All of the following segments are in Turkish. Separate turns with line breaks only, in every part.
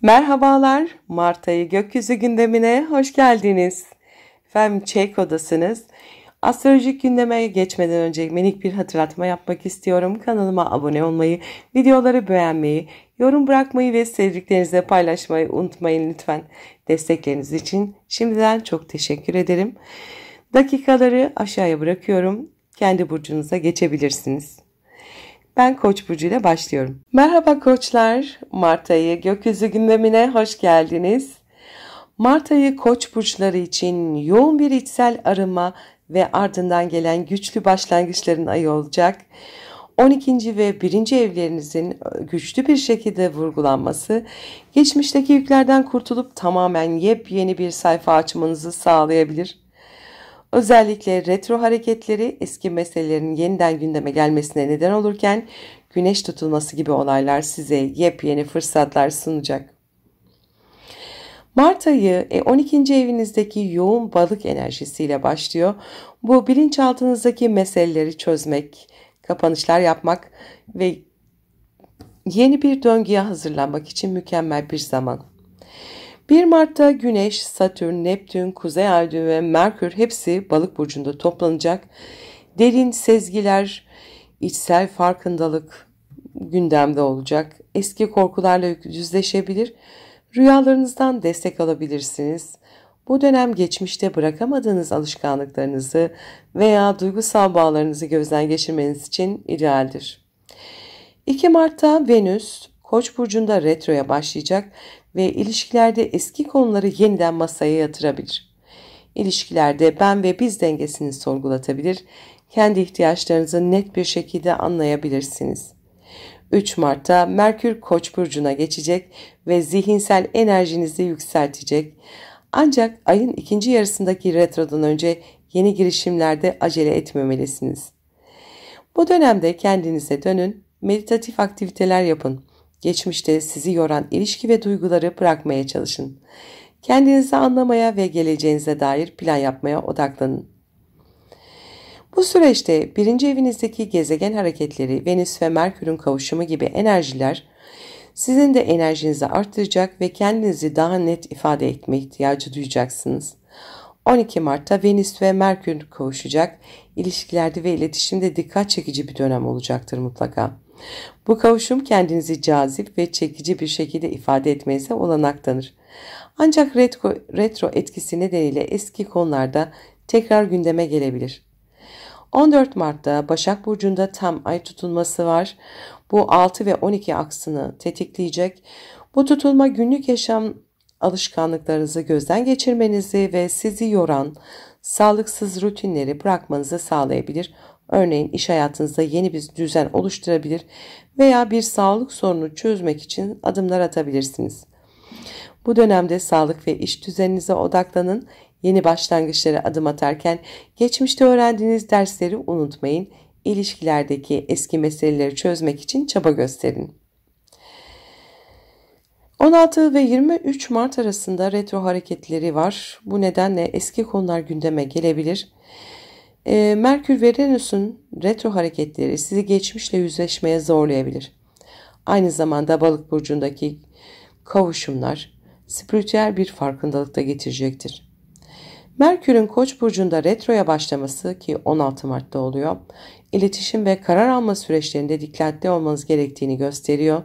Merhabalar, Mart ayı gökyüzü gündemine hoş geldiniz. Efendim Çeyko'dasınız. Astrolojik gündeme geçmeden önce minik bir hatırlatma yapmak istiyorum. Kanalıma abone olmayı, videoları beğenmeyi, yorum bırakmayı ve sevdiklerinizle paylaşmayı unutmayın lütfen. Destekleriniz için şimdiden çok teşekkür ederim. Dakikaları aşağıya bırakıyorum. Kendi burcunuza geçebilirsiniz. Ben Koç burcu ile başlıyorum. Merhaba koçlar. Mart ayı gökyüzü gündemine hoş geldiniz. Mart ayı Koç burçları için yoğun bir içsel arınma ve ardından gelen güçlü başlangıçların ayı olacak. 12. ve 1. evlerinizin güçlü bir şekilde vurgulanması, geçmişteki yüklerden kurtulup tamamen yepyeni bir sayfa açmanızı sağlayabilir. Özellikle retro hareketleri eski meselelerin yeniden gündeme gelmesine neden olurken güneş tutulması gibi olaylar size yepyeni fırsatlar sunacak. Mart ayı 12. evinizdeki yoğun balık enerjisiyle başlıyor. Bu bilinçaltınızdaki meseleleri çözmek, kapanışlar yapmak ve yeni bir döngüye hazırlanmak için mükemmel bir zaman. 1 Mart'ta Güneş, Satürn, Neptün, Kuzey Ay düğümü ve Merkür hepsi Balık burcunda toplanacak. Derin sezgiler, içsel farkındalık gündemde olacak. Eski korkularla yüzleşebilir, rüyalarınızdan destek alabilirsiniz. Bu dönem geçmişte bırakamadığınız alışkanlıklarınızı veya duygusal bağlarınızı gözden geçirmeniz için idealdir. 2 Mart'ta Venüs, Koç burcunda retroya başlayacak ve ilişkilerde eski konuları yeniden masaya yatırabilir. İlişkilerde ben ve biz dengesini sorgulatabilir, kendi ihtiyaçlarınızı net bir şekilde anlayabilirsiniz. 3 Mart'ta Merkür Koç burcuna geçecek ve zihinsel enerjinizi yükseltecek. Ancak ayın ikinci yarısındaki retrodan önce yeni girişimlerde acele etmemelisiniz. Bu dönemde kendinize dönün, meditatif aktiviteler yapın. Geçmişte sizi yoran ilişki ve duyguları bırakmaya çalışın. Kendinizi anlamaya ve geleceğinize dair plan yapmaya odaklanın. Bu süreçte 1. evinizdeki gezegen hareketleri, Venüs ve Merkür'ün kavuşumu gibi enerjiler sizin de enerjinizi arttıracak ve kendinizi daha net ifade etme ihtiyacı duyacaksınız. 12 Mart'ta Venüs ve Merkür kavuşacak. İlişkilerde ve iletişimde dikkat çekici bir dönem olacaktır mutlaka. Bu kavuşum kendinizi cazip ve çekici bir şekilde ifade etmenize olanak tanır. Ancak retro etkisi nedeniyle eski konularda tekrar gündeme gelebilir. 14 Mart'ta Başak Burcu'nda tam ay tutulması var. Bu 6 ve 12 aksını tetikleyecek. Bu tutulma günlük yaşam alışkanlıklarınızı gözden geçirmenizi ve sizi yoran sağlıksız rutinleri bırakmanızı sağlayabilir. Örneğin iş hayatınızda yeni bir düzen oluşturabilir veya bir sağlık sorunu çözmek için adımlar atabilirsiniz. Bu dönemde sağlık ve iş düzeninize odaklanın. Yeni başlangıçlara adım atarken geçmişte öğrendiğiniz dersleri unutmayın. İlişkilerdeki eski meseleleri çözmek için çaba gösterin. 16 ve 23 Mart arasında retro hareketleri var. Bu nedenle eski konular gündeme gelebilir. Merkür ve Venüs'ün retro hareketleri sizi geçmişle yüzleşmeye zorlayabilir. Aynı zamanda Balık burcundaki kavuşumlar spiritüel bir farkındalık da getirecektir. Merkür'ün Koç burcunda retroya başlaması ki 16 Mart'ta oluyor, iletişim ve karar alma süreçlerinde dikkatli olmanız gerektiğini gösteriyor.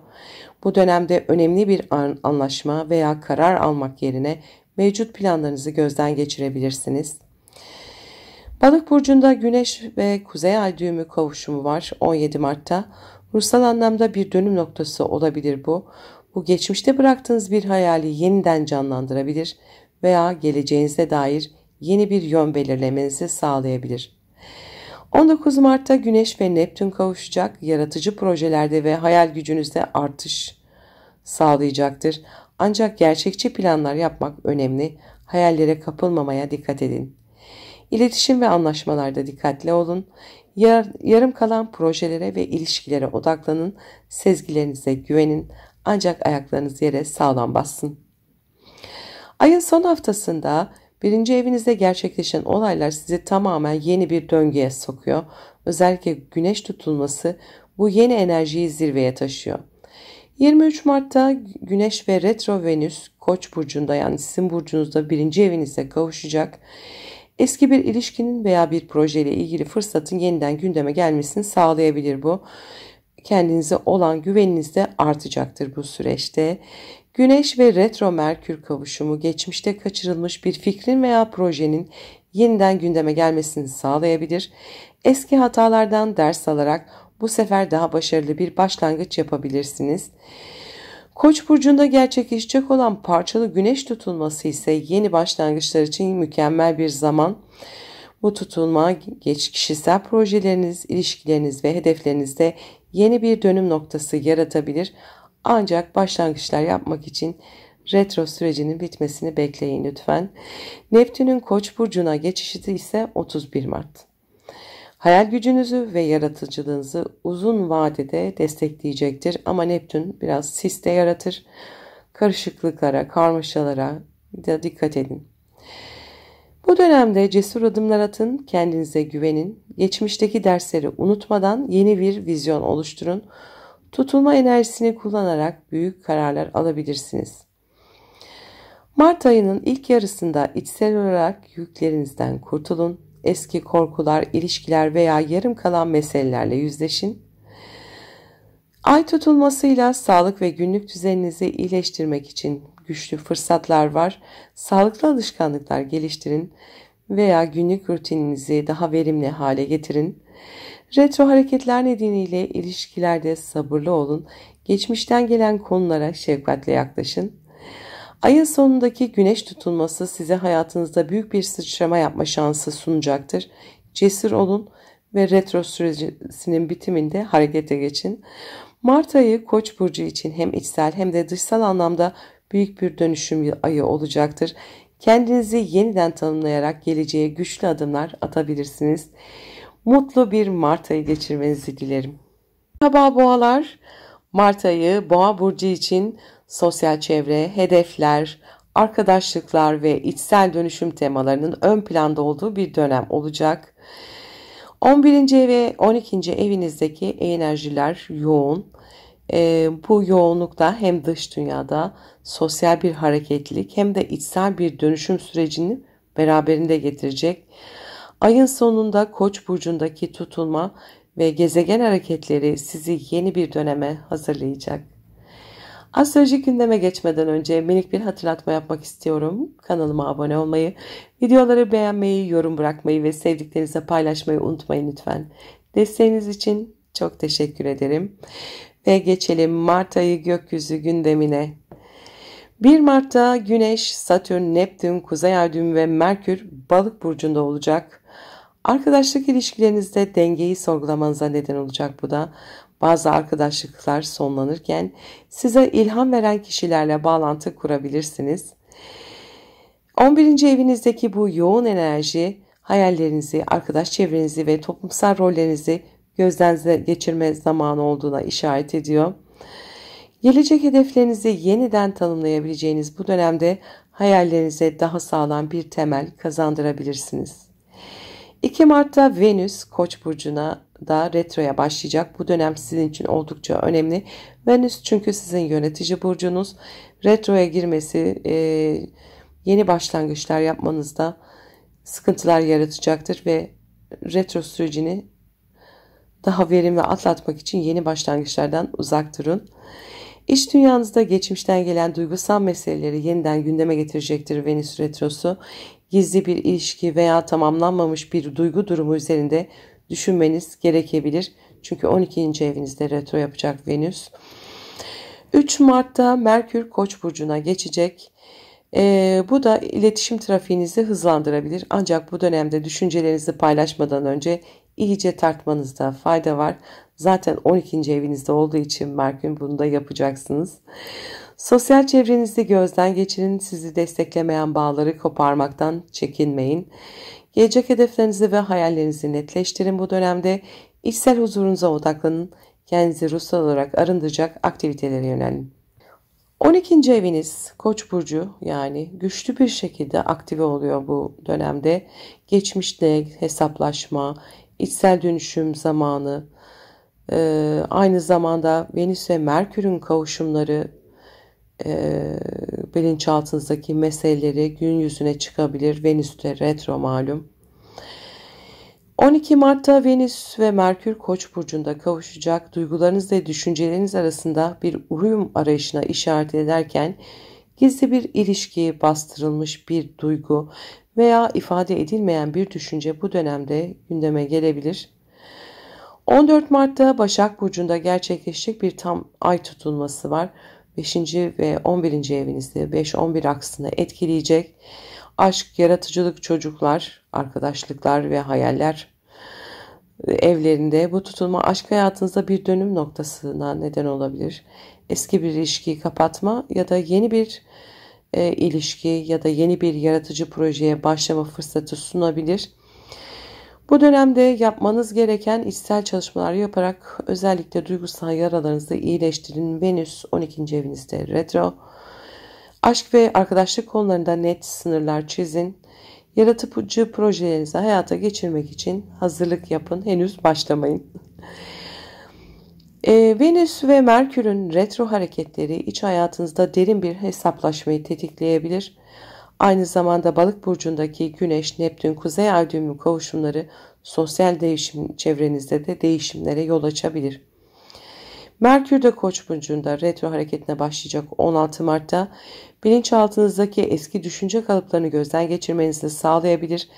Bu dönemde önemli bir anlaşma veya karar almak yerine mevcut planlarınızı gözden geçirebilirsiniz. Balık burcunda Güneş ve Kuzey Ay düğümü kavuşumu var 17 Mart'ta. Ruhsal anlamda bir dönüm noktası olabilir bu. Bu geçmişte bıraktığınız bir hayali yeniden canlandırabilir veya geleceğinize dair yeni bir yön belirlemenizi sağlayabilir. 19 Mart'ta Güneş ve Neptün kavuşacak, yaratıcı projelerde ve hayal gücünüzde artış sağlayacaktır. Ancak gerçekçi planlar yapmak önemli, hayallere kapılmamaya dikkat edin. İletişim ve anlaşmalarda dikkatli olun, yarım kalan projelere ve ilişkilere odaklanın, sezgilerinize güvenin, ancak ayaklarınız yere sağlam bassın. Ayın son haftasında 1. evinizde gerçekleşen olaylar sizi tamamen yeni bir döngüye sokuyor. Özellikle güneş tutulması bu yeni enerjiyi zirveye taşıyor. 23 Mart'ta Güneş ve Retro Venüs Koç burcunda, yani sizin burcunuzda 1. evinizde kavuşacak. Eski bir ilişkinin veya bir projeyle ilgili fırsatın yeniden gündeme gelmesini sağlayabilir bu. Kendinize olan güveniniz de artacaktır bu süreçte. Güneş ve Retro Merkür kavuşumu geçmişte kaçırılmış bir fikrin veya projenin yeniden gündeme gelmesini sağlayabilir. Eski hatalardan ders alarak bu sefer daha başarılı bir başlangıç yapabilirsiniz. Koç burcunda gerçekleşecek olan parçalı güneş tutulması ise yeni başlangıçlar için mükemmel bir zaman. Bu tutulma kişisel projeleriniz, ilişkileriniz ve hedeflerinizde yeni bir dönüm noktası yaratabilir. Ancak başlangıçlar yapmak için retro sürecinin bitmesini bekleyin lütfen. Neptün'ün Koç burcuna geçişi ise 31 Mart. Hayal gücünüzü ve yaratıcılığınızı uzun vadede destekleyecektir ama Neptün biraz sis de yaratır. Karışıklıklara, karmaşalara da dikkat edin. Bu dönemde cesur adımlar atın, kendinize güvenin, geçmişteki dersleri unutmadan yeni bir vizyon oluşturun. Tutulma enerjisini kullanarak büyük kararlar alabilirsiniz. Mart ayının ilk yarısında içsel olarak yüklerinizden kurtulun. Eski korkular, ilişkiler veya yarım kalan meselelerle yüzleşin. Ay tutulmasıyla sağlık ve günlük düzeninizi iyileştirmek için güçlü fırsatlar var. Sağlıklı alışkanlıklar geliştirin veya günlük rutininizi daha verimli hale getirin. Retro hareketler nedeniyle ilişkilerde sabırlı olun. Geçmişten gelen konulara şefkatle yaklaşın. Ayın sonundaki güneş tutulması size hayatınızda büyük bir sıçrama yapma şansı sunacaktır. Cesur olun ve retro sürecinin bitiminde harekete geçin. Mart ayı Koç burcu için hem içsel hem de dışsal anlamda büyük bir dönüşüm ayı olacaktır. Kendinizi yeniden tanımlayarak geleceğe güçlü adımlar atabilirsiniz. Mutlu bir Mart ayı geçirmenizi dilerim. Merhaba boğalar. Mart ayı Boğa burcu için sosyal çevre, hedefler, arkadaşlıklar ve içsel dönüşüm temalarının ön planda olduğu bir dönem olacak. 11. ve 12. evinizdeki enerjiler yoğun. Bu yoğunlukta hem dış dünyada sosyal bir hareketlilik hem de içsel bir dönüşüm sürecini beraberinde getirecek. Ayın sonunda Koç burcundaki tutulma ve gezegen hareketleri sizi yeni bir döneme hazırlayacak. Astrolojik gündeme geçmeden önce minik bir hatırlatma yapmak istiyorum. Kanalıma abone olmayı, videoları beğenmeyi, yorum bırakmayı ve sevdiklerinizle paylaşmayı unutmayın lütfen. Desteğiniz için çok teşekkür ederim. Ve geçelim Mart ayı gökyüzü gündemine. 1 Mart'ta Güneş, Satürn, Neptün, Kuzey Ay düğümü ve Merkür Balık burcunda olacak. Arkadaşlık ilişkilerinizde dengeyi sorgulamanıza neden olacak bu da. Bazı arkadaşlıklar sonlanırken size ilham veren kişilerle bağlantı kurabilirsiniz. 11. evinizdeki bu yoğun enerji hayallerinizi, arkadaş çevrenizi ve toplumsal rollerinizi gözden geçirme zamanı olduğuna işaret ediyor. Gelecek hedeflerinizi yeniden tanımlayabileceğiniz bu dönemde hayallerinize daha sağlam bir temel kazandırabilirsiniz. 2 Mart'ta Venüs Koç burcuna da retroya başlayacak. Bu dönem sizin için oldukça önemli. Venüs çünkü sizin yönetici burcunuz. Retroya girmesi yeni başlangıçlar yapmanızda sıkıntılar yaratacaktır ve retro sürecini daha verimli atlatmak için yeni başlangıçlardan uzak durun. İş dünyanızda geçmişten gelen duygusal meseleleri yeniden gündeme getirecektir Venüs retrosu. Gizli bir ilişki veya tamamlanmamış bir duygu durumu üzerinde düşünmeniz gerekebilir. Çünkü 12. evinizde retro yapacak Venüs. 3 Mart'ta Merkür Koç burcuna geçecek. Bu da iletişim trafiğinizi hızlandırabilir. Ancak bu dönemde düşüncelerinizi paylaşmadan önce iyice tartmanızda fayda var. Zaten 12. evinizde olduğu için Merkür bunu da yapacaksınız. Sosyal çevrenizi gözden geçirin. Sizi desteklemeyen bağları koparmaktan çekinmeyin. Gelecek hedeflerinizi ve hayallerinizi netleştirin bu dönemde. İçsel huzurunuza odaklanın. Kendinizi ruhsal olarak arındıracak aktivitelere yönelin. 12. eviniz Koç burcu, yani güçlü bir şekilde aktive oluyor bu dönemde. Geçmişle hesaplaşma, içsel dönüşüm zamanı, Aynı zamanda Venüs ve Merkür'ün kavuşumları bilinçaltınızdaki meseleleri gün yüzüne çıkabilir. Venüs de retro malum. 12 Mart'ta Venüs ve Merkür Koç burcunda kavuşacak. Duygularınız ve düşünceleriniz arasında bir uyum arayışına işaret ederken gizli bir ilişki, bastırılmış bir duygu veya ifade edilmeyen bir düşünce bu dönemde gündeme gelebilir. 14 Mart'ta Başak burcunda gerçekleşecek bir tam ay tutulması var. 5. ve 11. evinizde 5-11 aksını etkileyecek. Aşk, yaratıcılık, çocuklar, arkadaşlıklar ve hayaller evlerinde bu tutulma aşk hayatınızda bir dönüm noktasına neden olabilir. Eski bir ilişkiyi kapatma ya da yeni bir ilişki ya da yeni bir yaratıcı projeye başlama fırsatı sunabilir. Bu dönemde yapmanız gereken içsel çalışmalar yaparak özellikle duygusal yaralarınızı iyileştirin. Venüs 12. evinizde retro. Aşk ve arkadaşlık konularında net sınırlar çizin. Yaratıcı projelerinizi hayata geçirmek için hazırlık yapın. Henüz başlamayın. Venüs ve Merkür'ün retro hareketleri iç hayatınızda derin bir hesaplaşmayı tetikleyebilir. Aynı zamanda Balık burcundaki Güneş, Neptün, Kuzey Ay düğümü kavuşumları sosyal değişim çevrenizde de değişimlere yol açabilir. Merkür de Koç burcunda retro hareketine başlayacak 16 Mart'ta bilinçaltınızdaki eski düşünce kalıplarını gözden geçirmenizi sağlayabilir.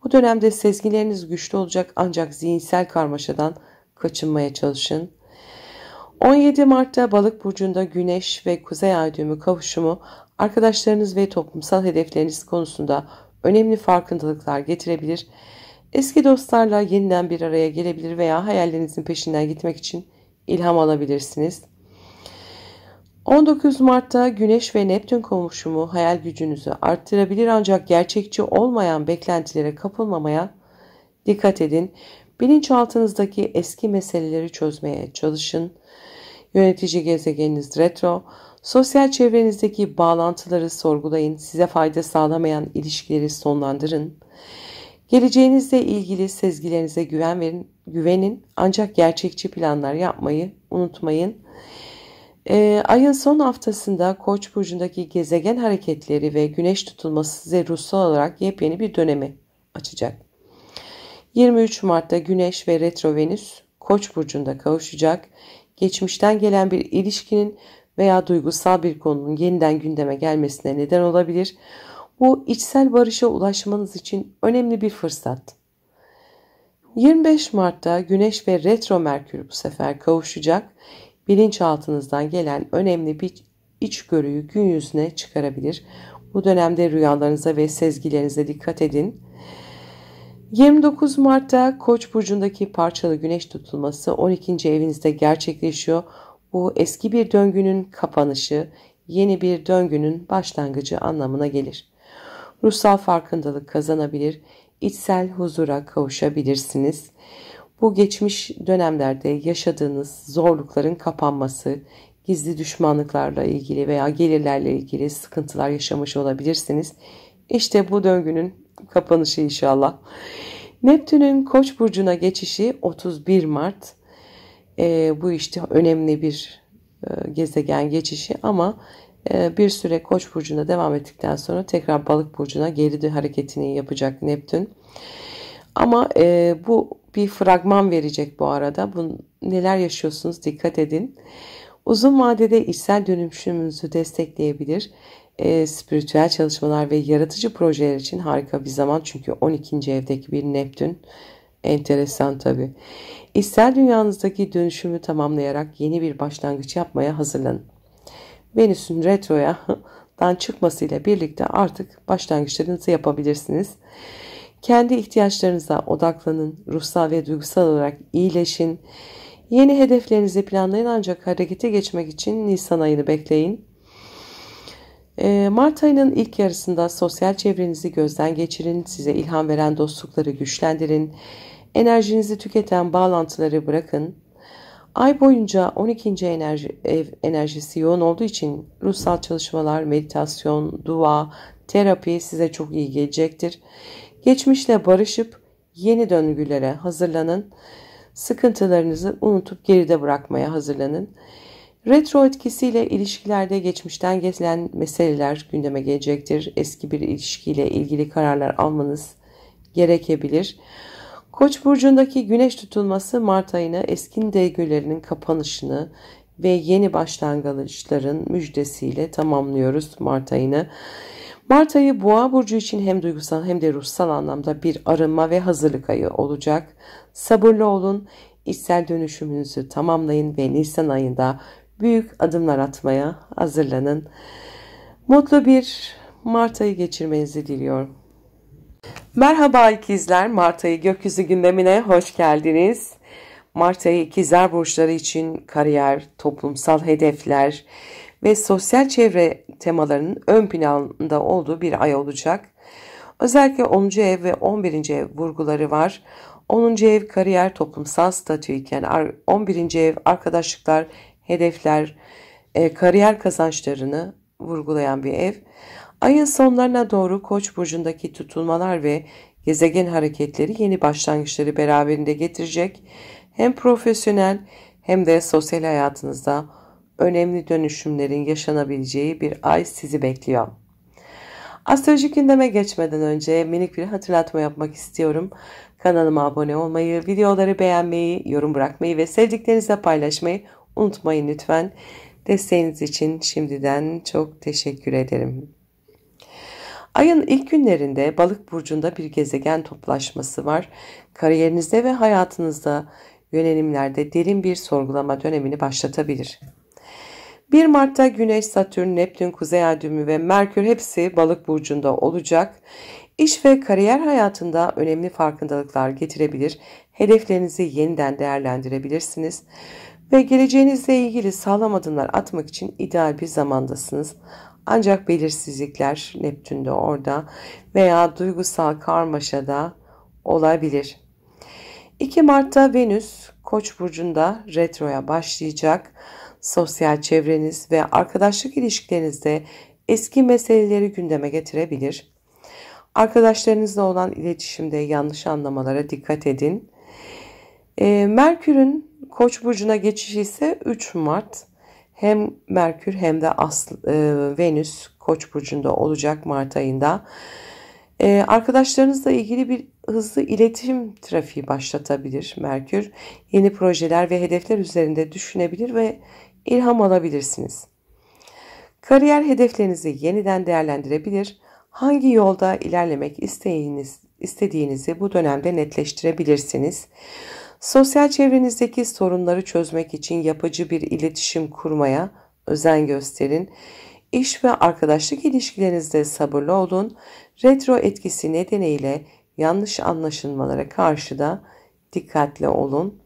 Bu dönemde sezgileriniz güçlü olacak ancak zihinsel karmaşadan kaçınmaya çalışın. 17 Mart'ta Balık burcunda Güneş ve Kuzey Ay düğümü kavuşumu arkadaşlarınız ve toplumsal hedefleriniz konusunda önemli farkındalıklar getirebilir. Eski dostlarla yeniden bir araya gelebilir veya hayallerinizin peşinden gitmek için ilham alabilirsiniz. 19 Mart'ta Güneş ve Neptün kavuşumu hayal gücünüzü arttırabilir ancak gerçekçi olmayan beklentilere kapılmamaya dikkat edin. Bilinçaltınızdaki eski meseleleri çözmeye çalışın. Yönetici gezegeniniz retro. Sosyal çevrenizdeki bağlantıları sorgulayın. Size fayda sağlamayan ilişkileri sonlandırın. Geleceğinizle ilgili sezgilerinize güvenin ancak gerçekçi planlar yapmayı unutmayın. Ayın son haftasında Koç burcundaki gezegen hareketleri ve güneş tutulması size ruhsal olarak yepyeni bir dönemi açacak. 23 Mart'ta Güneş ve Retro Venüs Koç burcunda kavuşacak. Geçmişten gelen bir ilişkinin veya duygusal bir konunun yeniden gündeme gelmesine neden olabilir. Bu içsel barışa ulaşmanız için önemli bir fırsat. 25 Mart'ta Güneş ve Retro Merkür bu sefer kavuşacak. Bilinçaltınızdan gelen önemli bir içgörüyü gün yüzüne çıkarabilir. Bu dönemde rüyalarınıza ve sezgilerinize dikkat edin. 29 Mart'ta Koç burcundaki parçalı güneş tutulması 12. evinizde gerçekleşiyor. Bu eski bir döngünün kapanışı, yeni bir döngünün başlangıcı anlamına gelir. Ruhsal farkındalık kazanabilir, içsel huzura kavuşabilirsiniz. Bu geçmiş dönemlerde yaşadığınız zorlukların kapanması, gizli düşmanlıklarla ilgili veya gelirlerle ilgili sıkıntılar yaşamış olabilirsiniz. İşte bu döngünün kapanışı inşallah. Neptün'ün Koç burcuna geçişi 31 Mart. Bu işte önemli bir gezegen geçişi ama bir süre Koç burcuna devam ettikten sonra tekrar Balık burcuna geri hareketini yapacak Neptün. Ama bu bir fragman verecek bu arada. Neler yaşıyorsunuz dikkat edin. Uzun vadede içsel dönüşümünüzü destekleyebilir. Spiritüel çalışmalar ve yaratıcı projeler için harika bir zaman. Çünkü 12. evdeki bir Neptün enteresan tabii. İçsel dünyanızdaki dönüşümü tamamlayarak yeni bir başlangıç yapmaya hazırlanın. Venüs'ün retrodan çıkmasıyla birlikte artık başlangıçlarınızı yapabilirsiniz. Kendi ihtiyaçlarınıza odaklanın, ruhsal ve duygusal olarak iyileşin. Yeni hedeflerinizi planlayın ancak harekete geçmek için Nisan ayını bekleyin. Mart ayının ilk yarısında sosyal çevrenizi gözden geçirin, size ilham veren dostlukları güçlendirin, enerjinizi tüketen bağlantıları bırakın. Ay boyunca 12. ev enerjisi yoğun olduğu için ruhsal çalışmalar, meditasyon, dua, terapi size çok iyi gelecektir. Geçmişle barışıp yeni döngülere hazırlanın. Sıkıntılarınızı unutup geride bırakmaya hazırlanın. Retro etkisiyle ilişkilerde geçmişten gelen meseleler gündeme gelecektir. Eski bir ilişkiyle ilgili kararlar almanız gerekebilir. Koç burcundaki güneş tutulması Mart ayını eski döngülerinin kapanışını ve yeni başlangıçların müjdesiyle tamamlıyoruz Mart ayını. Mart ayı Boğa burcu için hem duygusal hem de ruhsal anlamda bir arınma ve hazırlık ayı olacak. Sabırlı olun, içsel dönüşümünüzü tamamlayın ve Nisan ayında büyük adımlar atmaya hazırlanın. Mutlu bir Mart ayı geçirmenizi diliyorum. Merhaba ikizler, Mart ayı gökyüzü gündemine hoş geldiniz. Mart ayı ikizler burçları için kariyer, toplumsal hedefler ve sosyal çevre temalarının ön planda olduğu bir ay olacak. Özellikle 10. ev ve 11. ev vurguları var. 10. ev kariyer, toplumsal statü iken 11. ev arkadaşlıklar, hedefler, kariyer kazançlarını vurgulayan bir ev. Ayın sonlarına doğru Koç burcundaki tutulmalar ve gezegen hareketleri yeni başlangıçları beraberinde getirecek. Hem profesyonel hem de sosyal hayatınızda önemli dönüşümlerin yaşanabileceği bir ay sizi bekliyor. Astrolojik gündeme geçmeden önce minik bir hatırlatma yapmak istiyorum. Kanalıma abone olmayı, videoları beğenmeyi, yorum bırakmayı ve sevdiklerinizle paylaşmayı unutmayın lütfen. Desteğiniz için şimdiden çok teşekkür ederim. Ayın ilk günlerinde Balık burcunda bir gezegen toplaşması var. Kariyerinizde ve hayatınızda yönelimlerde derin bir sorgulama dönemini başlatabilir. 1 Mart'ta Güneş, Satürn, Neptün, Kuzey Ay düğümü ve Merkür hepsi Balık burcunda olacak. İş ve kariyer hayatında önemli farkındalıklar getirebilir. Hedeflerinizi yeniden değerlendirebilirsiniz ve geleceğinizle ilgili sağlam adımlar atmak için ideal bir zamandasınız. Ancak belirsizlikler Neptün'de orada veya duygusal karmaşada olabilir. 2 Mart'ta Venüs Koç burcunda retroya başlayacak. Sosyal çevreniz ve arkadaşlık ilişkilerinizde eski meseleleri gündeme getirebilir. Arkadaşlarınızla olan iletişimde yanlış anlamalara dikkat edin. Merkür'ün Koç burcuna geçişi ise 3 Mart. Hem Merkür hem de Venüs Koç burcunda olacak Mart ayında. Arkadaşlarınızla ilgili bir hızlı iletişim trafiği başlatabilir Merkür. Yeni projeler ve hedefler üzerinde düşünebilir ve ilham alabilirsiniz. Kariyer hedeflerinizi yeniden değerlendirebilir. Hangi yolda ilerlemek istediğinizi bu dönemde netleştirebilirsiniz. Sosyal çevrenizdeki sorunları çözmek için yapıcı bir iletişim kurmaya özen gösterin. İş ve arkadaşlık ilişkilerinizde sabırlı olun. Retro etkisi nedeniyle yanlış anlaşılmalara karşı da dikkatli olun.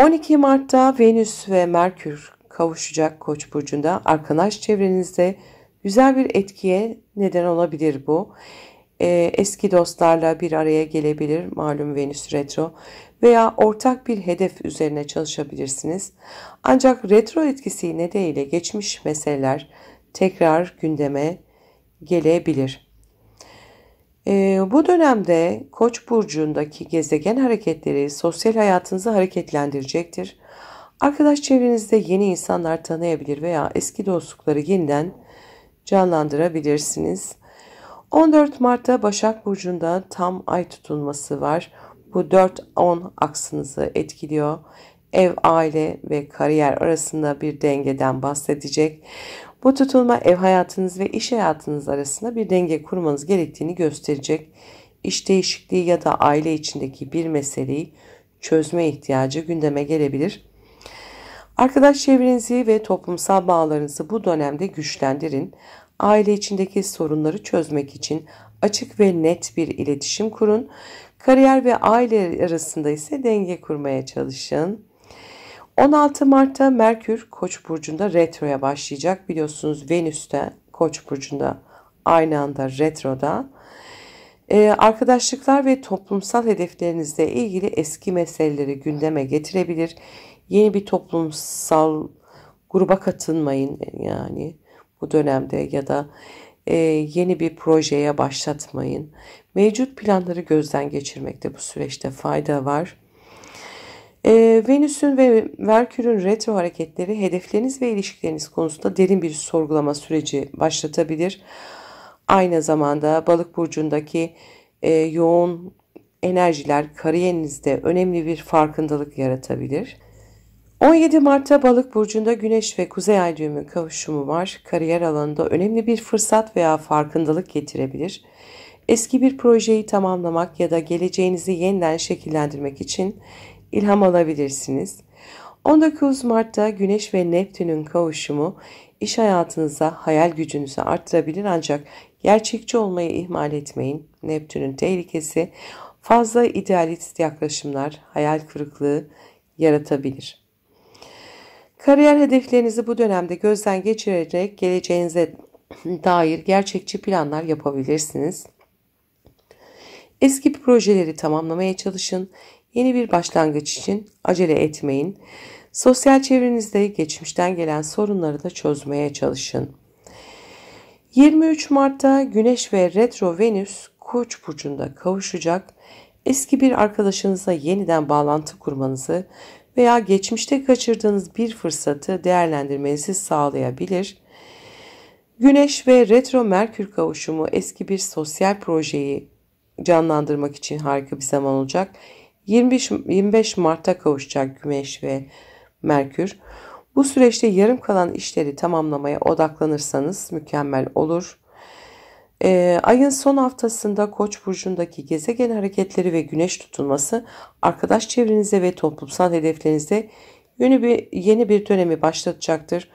12 Mart'ta Venüs ve Merkür kavuşacak Koç burcunda. Arkadaş çevrenizde güzel bir etkiye neden olabilir bu. Eski dostlarla bir araya gelebilir malum Venüs retro veya ortak bir hedef üzerine çalışabilirsiniz. Ancak retro etkisi nedeniyle geçmiş meseleler tekrar gündeme gelebilir. Bu dönemde Koç burcundaki gezegen hareketleri sosyal hayatınızı hareketlendirecektir. Arkadaş çevrenizde yeni insanlar tanıyabilir veya eski dostlukları yeniden canlandırabilirsiniz. 14 Mart'ta Başak burcunda tam ay tutulması var. Bu 4-10 aksınızı etkiliyor. Ev, aile ve kariyer arasında bir dengeden bahsedecek. Bu tutulma ev hayatınız ve iş hayatınız arasında bir denge kurmanız gerektiğini gösterecek. İş değişikliği ya da aile içindeki bir meseleyi çözme ihtiyacı gündeme gelebilir. Arkadaş çevrenizi ve toplumsal bağlarınızı bu dönemde güçlendirin. Aile içindeki sorunları çözmek için açık ve net bir iletişim kurun. Kariyer ve aile arasında ise denge kurmaya çalışın. 16 Mart'ta Merkür Koç burcunda retroya başlayacak. Biliyorsunuz Venüs de Koç burcunda aynı anda retroda. Arkadaşlıklar ve toplumsal hedeflerinizle ilgili eski meseleleri gündeme getirebilir. Yeni bir toplumsal gruba katılmayın yani bu dönemde ya da yeni bir projeye başlatmayın. Mevcut planları gözden geçirmekte bu süreçte fayda var. Venüs'ün ve Merkür'ün retro hareketleri hedefleriniz ve ilişkileriniz konusunda derin bir sorgulama süreci başlatabilir. Aynı zamanda Balık burcundaki yoğun enerjiler kariyerinizde önemli bir farkındalık yaratabilir. 17 Mart'ta Balık burcunda Güneş ve Kuzey Ay düğümü kavuşumu var. Kariyer alanında önemli bir fırsat veya farkındalık getirebilir. Eski bir projeyi tamamlamak ya da geleceğinizi yeniden şekillendirmek için ilham alabilirsiniz. 19 Mart'ta Güneş ve Neptün'ün kavuşumu iş hayatınıza hayal gücünüzü arttırabilir, ancak gerçekçi olmayı ihmal etmeyin. Neptün'ün tehlikesi fazla idealist yaklaşımlar hayal kırıklığı yaratabilir. Kariyer hedeflerinizi bu dönemde gözden geçirerek geleceğinize dair gerçekçi planlar yapabilirsiniz. Eski projeleri tamamlamaya çalışın. Yeni bir başlangıç için acele etmeyin. Sosyal çevrenizde geçmişten gelen sorunları da çözmeye çalışın. 23 Mart'ta Güneş ve Retro Venüs Koç burcunda kavuşacak. Eski bir arkadaşınızla yeniden bağlantı kurmanızı veya geçmişte kaçırdığınız bir fırsatı değerlendirmenizi sağlayabilir. Güneş ve Retro Merkür kavuşumu eski bir sosyal projeyi canlandırmak için harika bir zaman olacak. 25 Mart'ta kavuşacak Güneş ve Merkür. Bu süreçte yarım kalan işleri tamamlamaya odaklanırsanız mükemmel olur. Ayın son haftasında Koç burcundaki gezegen hareketleri ve güneş tutulması arkadaş çevrenize ve toplumsal hedeflerinizde yeni bir dönemi başlatacaktır.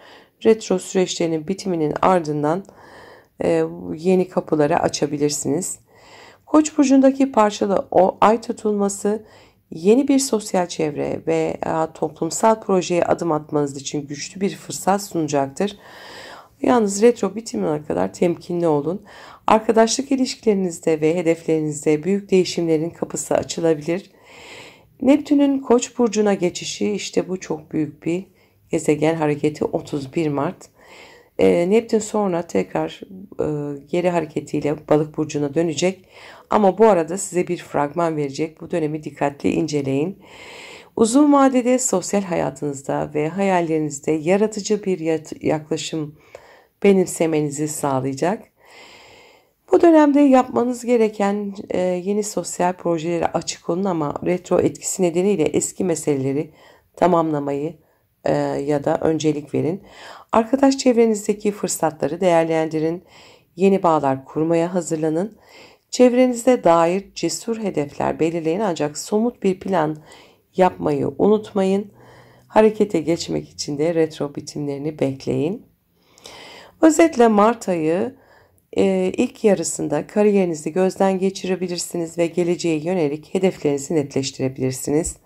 Retro süreçlerinin bitiminin ardından yeni kapıları açabilirsiniz. Koç burcundaki parçalı o ay tutulması yeni bir sosyal çevre ve toplumsal projeye adım atmanız için güçlü bir fırsat sunacaktır. Yalnız retro bitimine kadar temkinli olun. Arkadaşlık ilişkilerinizde ve hedeflerinizde büyük değişimlerin kapısı açılabilir. Neptün'ün Koç burcuna geçişi, işte bu çok büyük bir gezegen hareketi 31 Mart. Neptün sonra tekrar geri hareketiyle Balık burcuna dönecek. Ama bu arada size bir fragman verecek. Bu dönemi dikkatli inceleyin. Uzun vadede sosyal hayatınızda ve hayallerinizde yaratıcı bir yaklaşım benimsemenizi sağlayacak. Bu dönemde yapmanız gereken yeni sosyal projelere açık olun, ama retro etkisi nedeniyle eski meseleleri tamamlamayı ya da öncelik verin. Arkadaş çevrenizdeki fırsatları değerlendirin. Yeni bağlar kurmaya hazırlanın. Çevrenizde dair cesur hedefler belirleyin, ancak somut bir plan yapmayı unutmayın. Harekete geçmek için de retro bitimlerini bekleyin. Özetle Mart ayı ilk yarısında kariyerinizi gözden geçirebilirsiniz ve geleceğe yönelik hedeflerinizi netleştirebilirsiniz.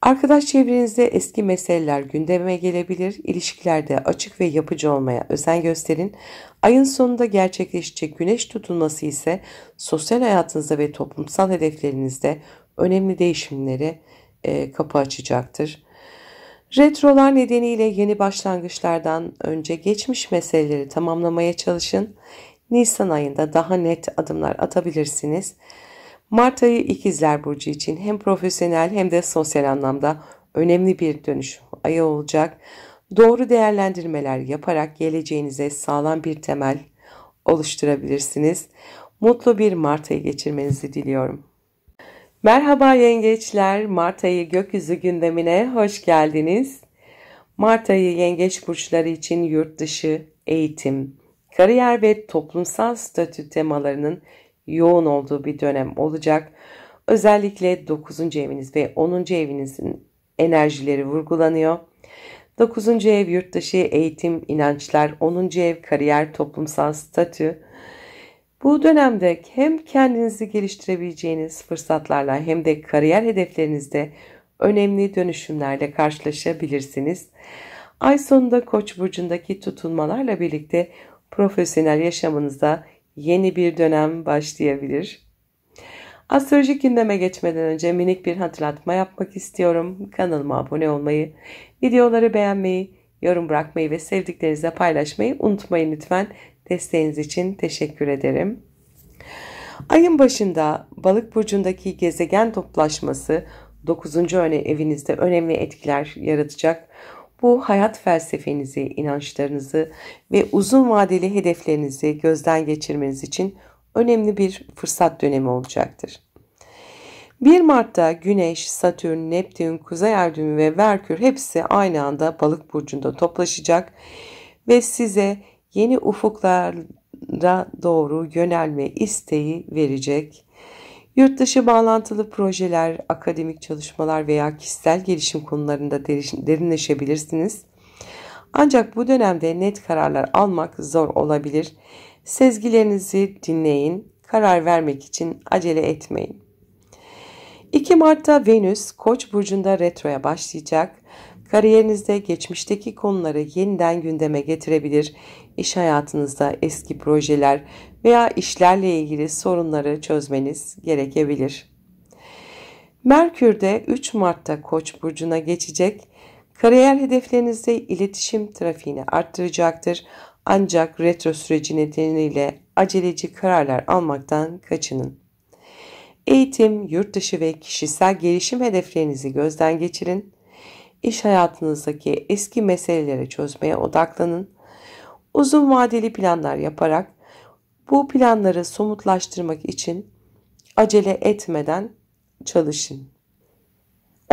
Arkadaş çevrenizde eski meseleler gündeme gelebilir. İlişkilerde açık ve yapıcı olmaya özen gösterin. Ayın sonunda gerçekleşecek güneş tutulması ise sosyal hayatınızda ve toplumsal hedeflerinizde önemli değişimlere kapı açacaktır. Retrolar nedeniyle yeni başlangıçlardan önce geçmiş meseleleri tamamlamaya çalışın. Nisan ayında daha net adımlar atabilirsiniz. Mart ayı İkizler Burcu için hem profesyonel hem de sosyal anlamda önemli bir dönüş ayı olacak. Doğru değerlendirmeler yaparak geleceğinize sağlam bir temel oluşturabilirsiniz. Mutlu bir Mart ayı geçirmenizi diliyorum. Merhaba yengeçler, Mart ayı gökyüzü gündemine hoş geldiniz. Mart ayı yengeç burçları için yurt dışı, eğitim, kariyer ve toplumsal statü temalarının yoğun olduğu bir dönem olacak. Özellikle 9. eviniz ve 10. evinizin enerjileri vurgulanıyor. 9. ev yurt dışı, eğitim, inançlar, 10. ev kariyer, toplumsal statü. Bu dönemde hem kendinizi geliştirebileceğiniz fırsatlarla hem de kariyer hedeflerinizde önemli dönüşümlerle karşılaşabilirsiniz. Ay sonunda Koç burcundaki tutulmalarla birlikte profesyonel yaşamınızda yeni bir dönem başlayabilir. Astrolojik gündeme geçmeden önce minik bir hatırlatma yapmak istiyorum. Kanalıma abone olmayı, videoları beğenmeyi, yorum bırakmayı ve sevdiklerinizle paylaşmayı unutmayın lütfen. Desteğiniz için teşekkür ederim. Ayın başında Balık burcundaki gezegen toplaşması 9. evinizde önemli etkiler yaratacak. Bu hayat felsefenizi, inançlarınızı ve uzun vadeli hedeflerinizi gözden geçirmeniz için önemli bir fırsat dönemi olacaktır. 1 Mart'ta Güneş, Satürn, Neptün, Kuzey Ay düğümü ve Merkür hepsi aynı anda Balık burcunda toplaşacak ve size yeni ufuklara doğru yönelme isteği verecek. Yurt dışı bağlantılı projeler, akademik çalışmalar veya kişisel gelişim konularında derinleşebilirsiniz. Ancak bu dönemde net kararlar almak zor olabilir. Sezgilerinizi dinleyin, karar vermek için acele etmeyin. 2 Mart'ta Venüs Koç burcunda retroya başlayacak. Kariyerinizde geçmişteki konuları yeniden gündeme getirebilir. İş hayatınızda eski projeler veya işlerle ilgili sorunları çözmeniz gerekebilir. Merkür de 3 Mart'ta Koç burcuna geçecek. Kariyer hedeflerinizde iletişim trafiğini arttıracaktır. Ancak retro süreci nedeniyle aceleci kararlar almaktan kaçının. Eğitim, yurt dışı ve kişisel gelişim hedeflerinizi gözden geçirin. İş hayatınızdaki eski meseleleri çözmeye odaklanın. Uzun vadeli planlar yaparak bu planları somutlaştırmak için acele etmeden çalışın.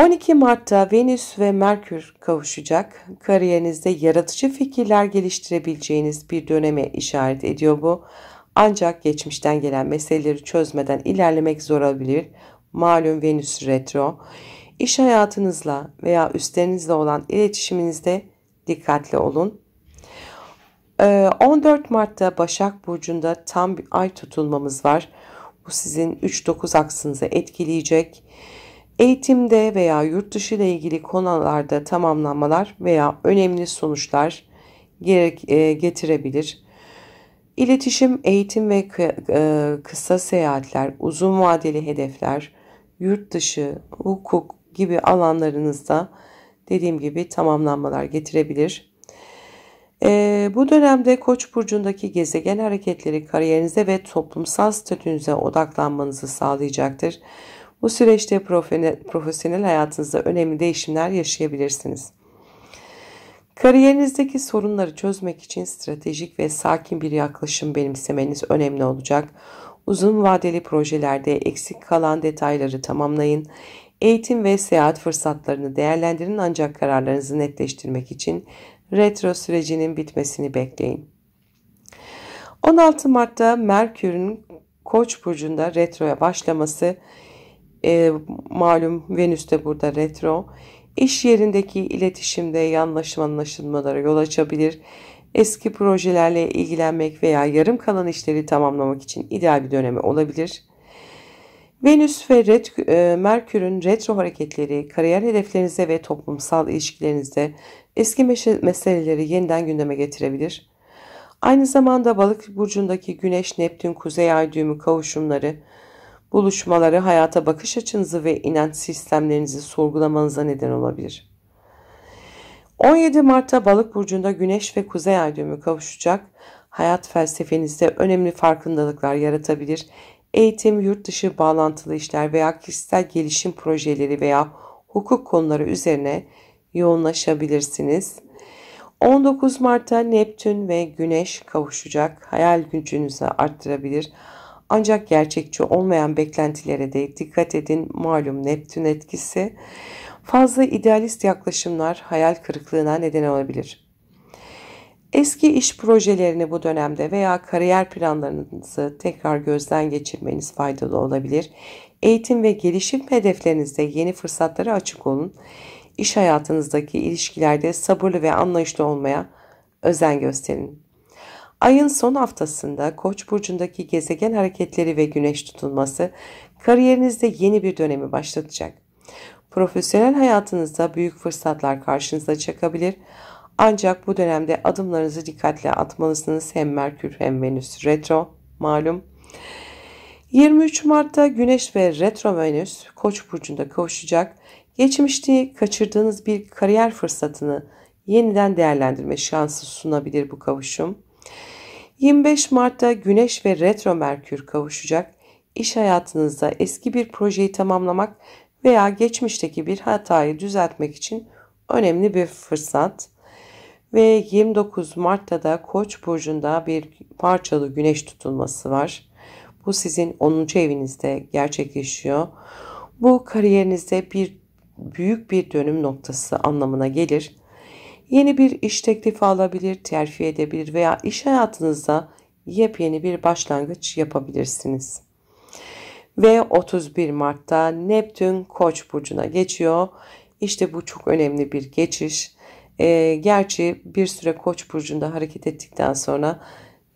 12 Mart'ta Venüs ve Merkür kavuşacak. Kariyerinizde yaratıcı fikirler geliştirebileceğiniz bir döneme işaret ediyor bu. Ancak geçmişten gelen meseleleri çözmeden ilerlemek zor olabilir. Malum Venüs retro. İş hayatınızla veya üstlerinizle olan iletişiminizde dikkatli olun. 14 Mart'ta Başak Burcu'nda tam bir ay tutulmamız var. Bu sizin 3-9 aksınızı etkileyecek. Eğitimde veya yurt dışı ile ilgili konularda tamamlanmalar veya önemli sonuçlar getirebilir. İletişim, eğitim ve kısa seyahatler, uzun vadeli hedefler, yurt dışı, hukuk gibi alanlarınızda dediğim gibi tamamlanmalar getirebilir. Bu dönemde Koç burcundaki gezegen hareketleri kariyerinize ve toplumsal statünüze odaklanmanızı sağlayacaktır. Bu süreçte profesyonel hayatınızda önemli değişimler yaşayabilirsiniz. Kariyerinizdeki sorunları çözmek için stratejik ve sakin bir yaklaşım benimsemeniz önemli olacak. Uzun vadeli projelerde eksik kalan detayları tamamlayın. Eğitim ve seyahat fırsatlarını değerlendirin ancak kararlarınızı netleştirmek için retro sürecinin bitmesini bekleyin. 16 Mart'ta Merkür'ün Koç burcunda retroya başlaması, malum Venüs de burada retro. İş yerindeki iletişimde yanlış anlaşılmalara yol açabilir. Eski projelerle ilgilenmek veya yarım kalan işleri tamamlamak için ideal bir dönemi olabilir. Venüs ve Merkür'ün retro hareketleri kariyer hedeflerinize ve toplumsal ilişkilerinizde eski meseleleri yeniden gündeme getirebilir. Aynı zamanda Balık burcundaki Güneş, Neptün, Kuzey Ay düğümü kavuşumları, buluşmaları hayata bakış açınızı ve inanç sistemlerinizi sorgulamanıza neden olabilir. 17 Mart'ta Balık burcunda Güneş ve Kuzey Ay düğümü kavuşacak. Hayat felsefenizde önemli farkındalıklar yaratabilir. Eğitim, yurt dışı bağlantılı işler veya kişisel gelişim projeleri veya hukuk konuları üzerine yoğunlaşabilirsiniz. 19 Mart'ta Neptün ve Güneş kavuşacak. Hayal gücünüzü arttırabilir. Ancak gerçekçi olmayan beklentilere de dikkat edin. Malum Neptün etkisi. Fazla idealist yaklaşımlar hayal kırıklığına neden olabilir. Eski iş projelerini bu dönemde veya kariyer planlarınızı tekrar gözden geçirmeniz faydalı olabilir. Eğitim ve gelişim hedeflerinizde yeni fırsatlara açık olun. İş hayatınızdaki ilişkilerde sabırlı ve anlayışlı olmaya özen gösterin. Ayın son haftasında Koç burcundaki gezegen hareketleri ve güneş tutulması kariyerinizde yeni bir dönemi başlatacak. Profesyonel hayatınızda büyük fırsatlar karşınıza çıkabilir. Ancak bu dönemde adımlarınızı dikkatle atmalısınız. Hem Merkür hem Venüs retro malum. 23 Mart'ta Güneş ve retro Venüs Koç burcunda kavuşacak. Geçmişte kaçırdığınız bir kariyer fırsatını yeniden değerlendirme şansı sunabilir bu kavuşum. 25 Mart'ta Güneş ve retro Merkür kavuşacak. İş hayatınızda eski bir projeyi tamamlamak veya geçmişteki bir hatayı düzeltmek için önemli bir fırsat. Ve 29 Mart'ta da Koç burcunda bir parçalı güneş tutulması var. Bu sizin 10. evinizde gerçekleşiyor. Bu kariyerinizde büyük bir dönüm noktası anlamına gelir. Yeni bir iş teklifi alabilir, terfi edebilir veya iş hayatınızda yepyeni bir başlangıç yapabilirsiniz. Ve 31 Mart'ta Neptün Koç burcuna geçiyor. İşte bu çok önemli bir geçiş. Gerçi bir süre Koç burcunda hareket ettikten sonra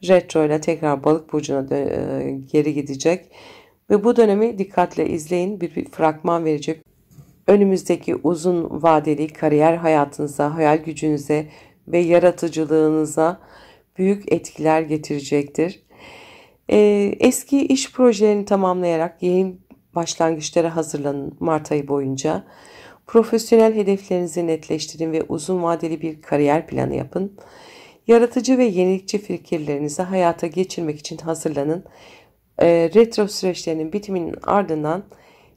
retro ile tekrar Balık burcuna geri gidecek. Ve bu dönemi dikkatle izleyin. Bir fragman verecek. Önümüzdeki uzun vadeli kariyer hayatınıza, hayal gücünüze ve yaratıcılığınıza büyük etkiler getirecektir. Eski iş projelerini tamamlayarak yeni başlangıçlara hazırlanın Mart ayı boyunca. Profesyonel hedeflerinizi netleştirin ve uzun vadeli bir kariyer planı yapın. Yaratıcı ve yenilikçi fikirlerinizi hayata geçirmek için hazırlanın. Retro süreçlerinin bitiminin ardından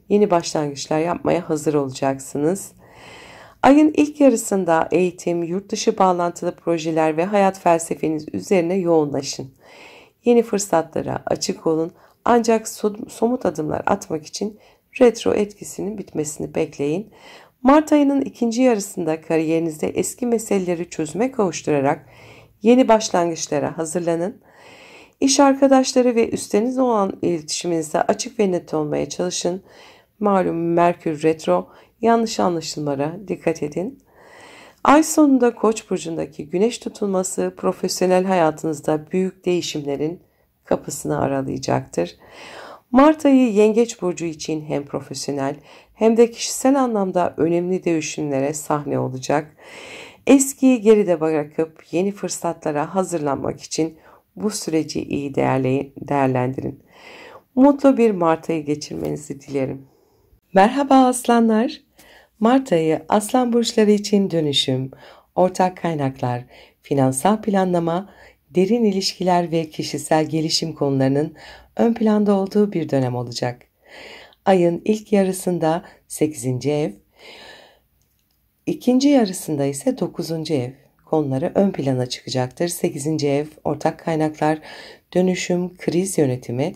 yeni başlangıçlar yapmaya hazır olacaksınız. Ayın ilk yarısında eğitim, yurt dışı bağlantılı projeler ve hayat felsefeniz üzerine yoğunlaşın. Yeni fırsatlara açık olun, ancak somut adımlar atmak için retro etkisinin bitmesini bekleyin. Mart ayının ikinci yarısında kariyerinizde eski meseleleri çözüme kavuşturarak yeni başlangıçlara hazırlanın. İş arkadaşları ve üstlerinizle olan iletişiminizde açık ve net olmaya çalışın. Malum Merkür retro, yanlış anlaşılmalara dikkat edin. Ay sonunda Koç burcundaki güneş tutulması profesyonel hayatınızda büyük değişimlerin kapısını aralayacaktır. Mart ayı Yengeç burcu için hem profesyonel hem de kişisel anlamda önemli değişimlere sahne olacak. Eskiyi geride bırakıp yeni fırsatlara hazırlanmak için bu süreci iyi değerlendirin. Mutlu bir Mart ayı geçirmenizi dilerim. Merhaba aslanlar. Mart ayı aslan burçları için dönüşüm, ortak kaynaklar, finansal planlama, derin ilişkiler ve kişisel gelişim konularının ön planda olduğu bir dönem olacak. Ayın ilk yarısında 8. ev, ikinci yarısında ise 9. ev konuları ön plana çıkacaktır. 8. ev ortak kaynaklar, dönüşüm, kriz yönetimi,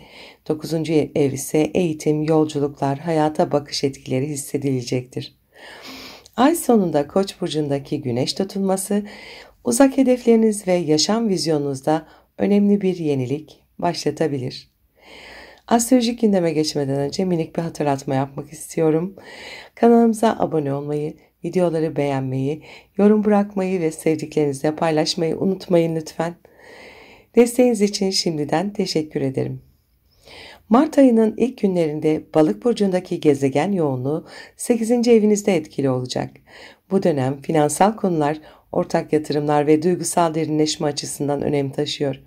9. ev ise eğitim, yolculuklar, hayata bakış etkileri hissedilecektir. Ay sonunda Koç burcundaki güneş tutulması uzak hedefleriniz ve yaşam vizyonunuzda önemli bir yenilik başlatabilir. Astrolojik gündeme geçmeden önce minik bir hatırlatma yapmak istiyorum. Kanalımıza abone olmayı, videoları beğenmeyi, yorum bırakmayı ve sevdiklerinizle paylaşmayı unutmayın lütfen. Desteğiniz için şimdiden teşekkür ederim. Mart ayının ilk günlerinde Balık burcundaki gezegen yoğunluğu 8. evinizde etkili olacak. Bu dönem finansal konular, ortak yatırımlar ve duygusal derinleşme açısından önem taşıyor.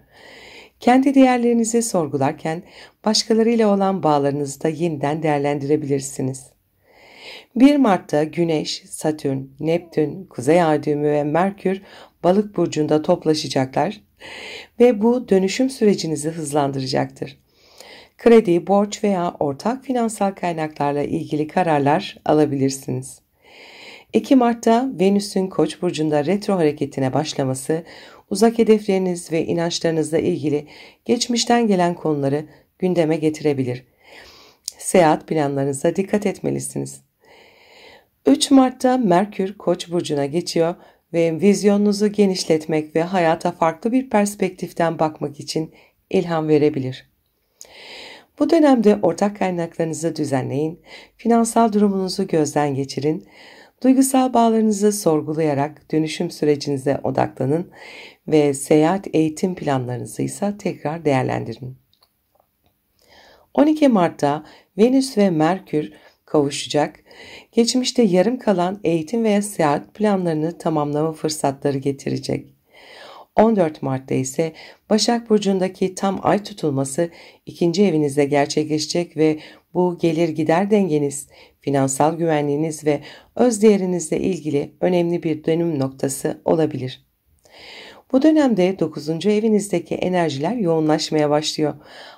Kendi değerlerinizi sorgularken başkalarıyla olan bağlarınızı da yeniden değerlendirebilirsiniz. 1 Mart'ta Güneş, Satürn, Neptün, Kuzey Ay düğümü ve Merkür Balık burcunda toplaşacaklar ve bu dönüşüm sürecinizi hızlandıracaktır. Kredi, borç veya ortak finansal kaynaklarla ilgili kararlar alabilirsiniz. 2 Mart'ta Venüs'ün Koç burcunda retro hareketine başlaması, uzak hedefleriniz ve inançlarınızla ilgili geçmişten gelen konuları gündeme getirebilir. Seyahat planlarınıza dikkat etmelisiniz. 3 Mart'ta Merkür Koç burcuna geçiyor ve vizyonunuzu genişletmek ve hayata farklı bir perspektiften bakmak için ilham verebilir. Bu dönemde ortak kaynaklarınızı düzenleyin, finansal durumunuzu gözden geçirin, duygusal bağlarınızı sorgulayarak dönüşüm sürecinize odaklanın ve seyahat eğitim planlarınızı ise tekrar değerlendirin. 12 Mart'ta Venüs ve Merkür kavuşacak, geçmişte yarım kalan eğitim veya seyahat planlarını tamamlama fırsatları getirecek. 14 Mart'ta ise Başak Burcu'ndaki tam ay tutulması 2. evinizde gerçekleşecek ve bu gelir gider dengeniz, finansal güvenliğiniz ve öz değerinizle ilgili önemli bir dönüm noktası olabilir. Bu dönemde 9. evinizdeki enerjiler yoğunlaşmaya başlıyor.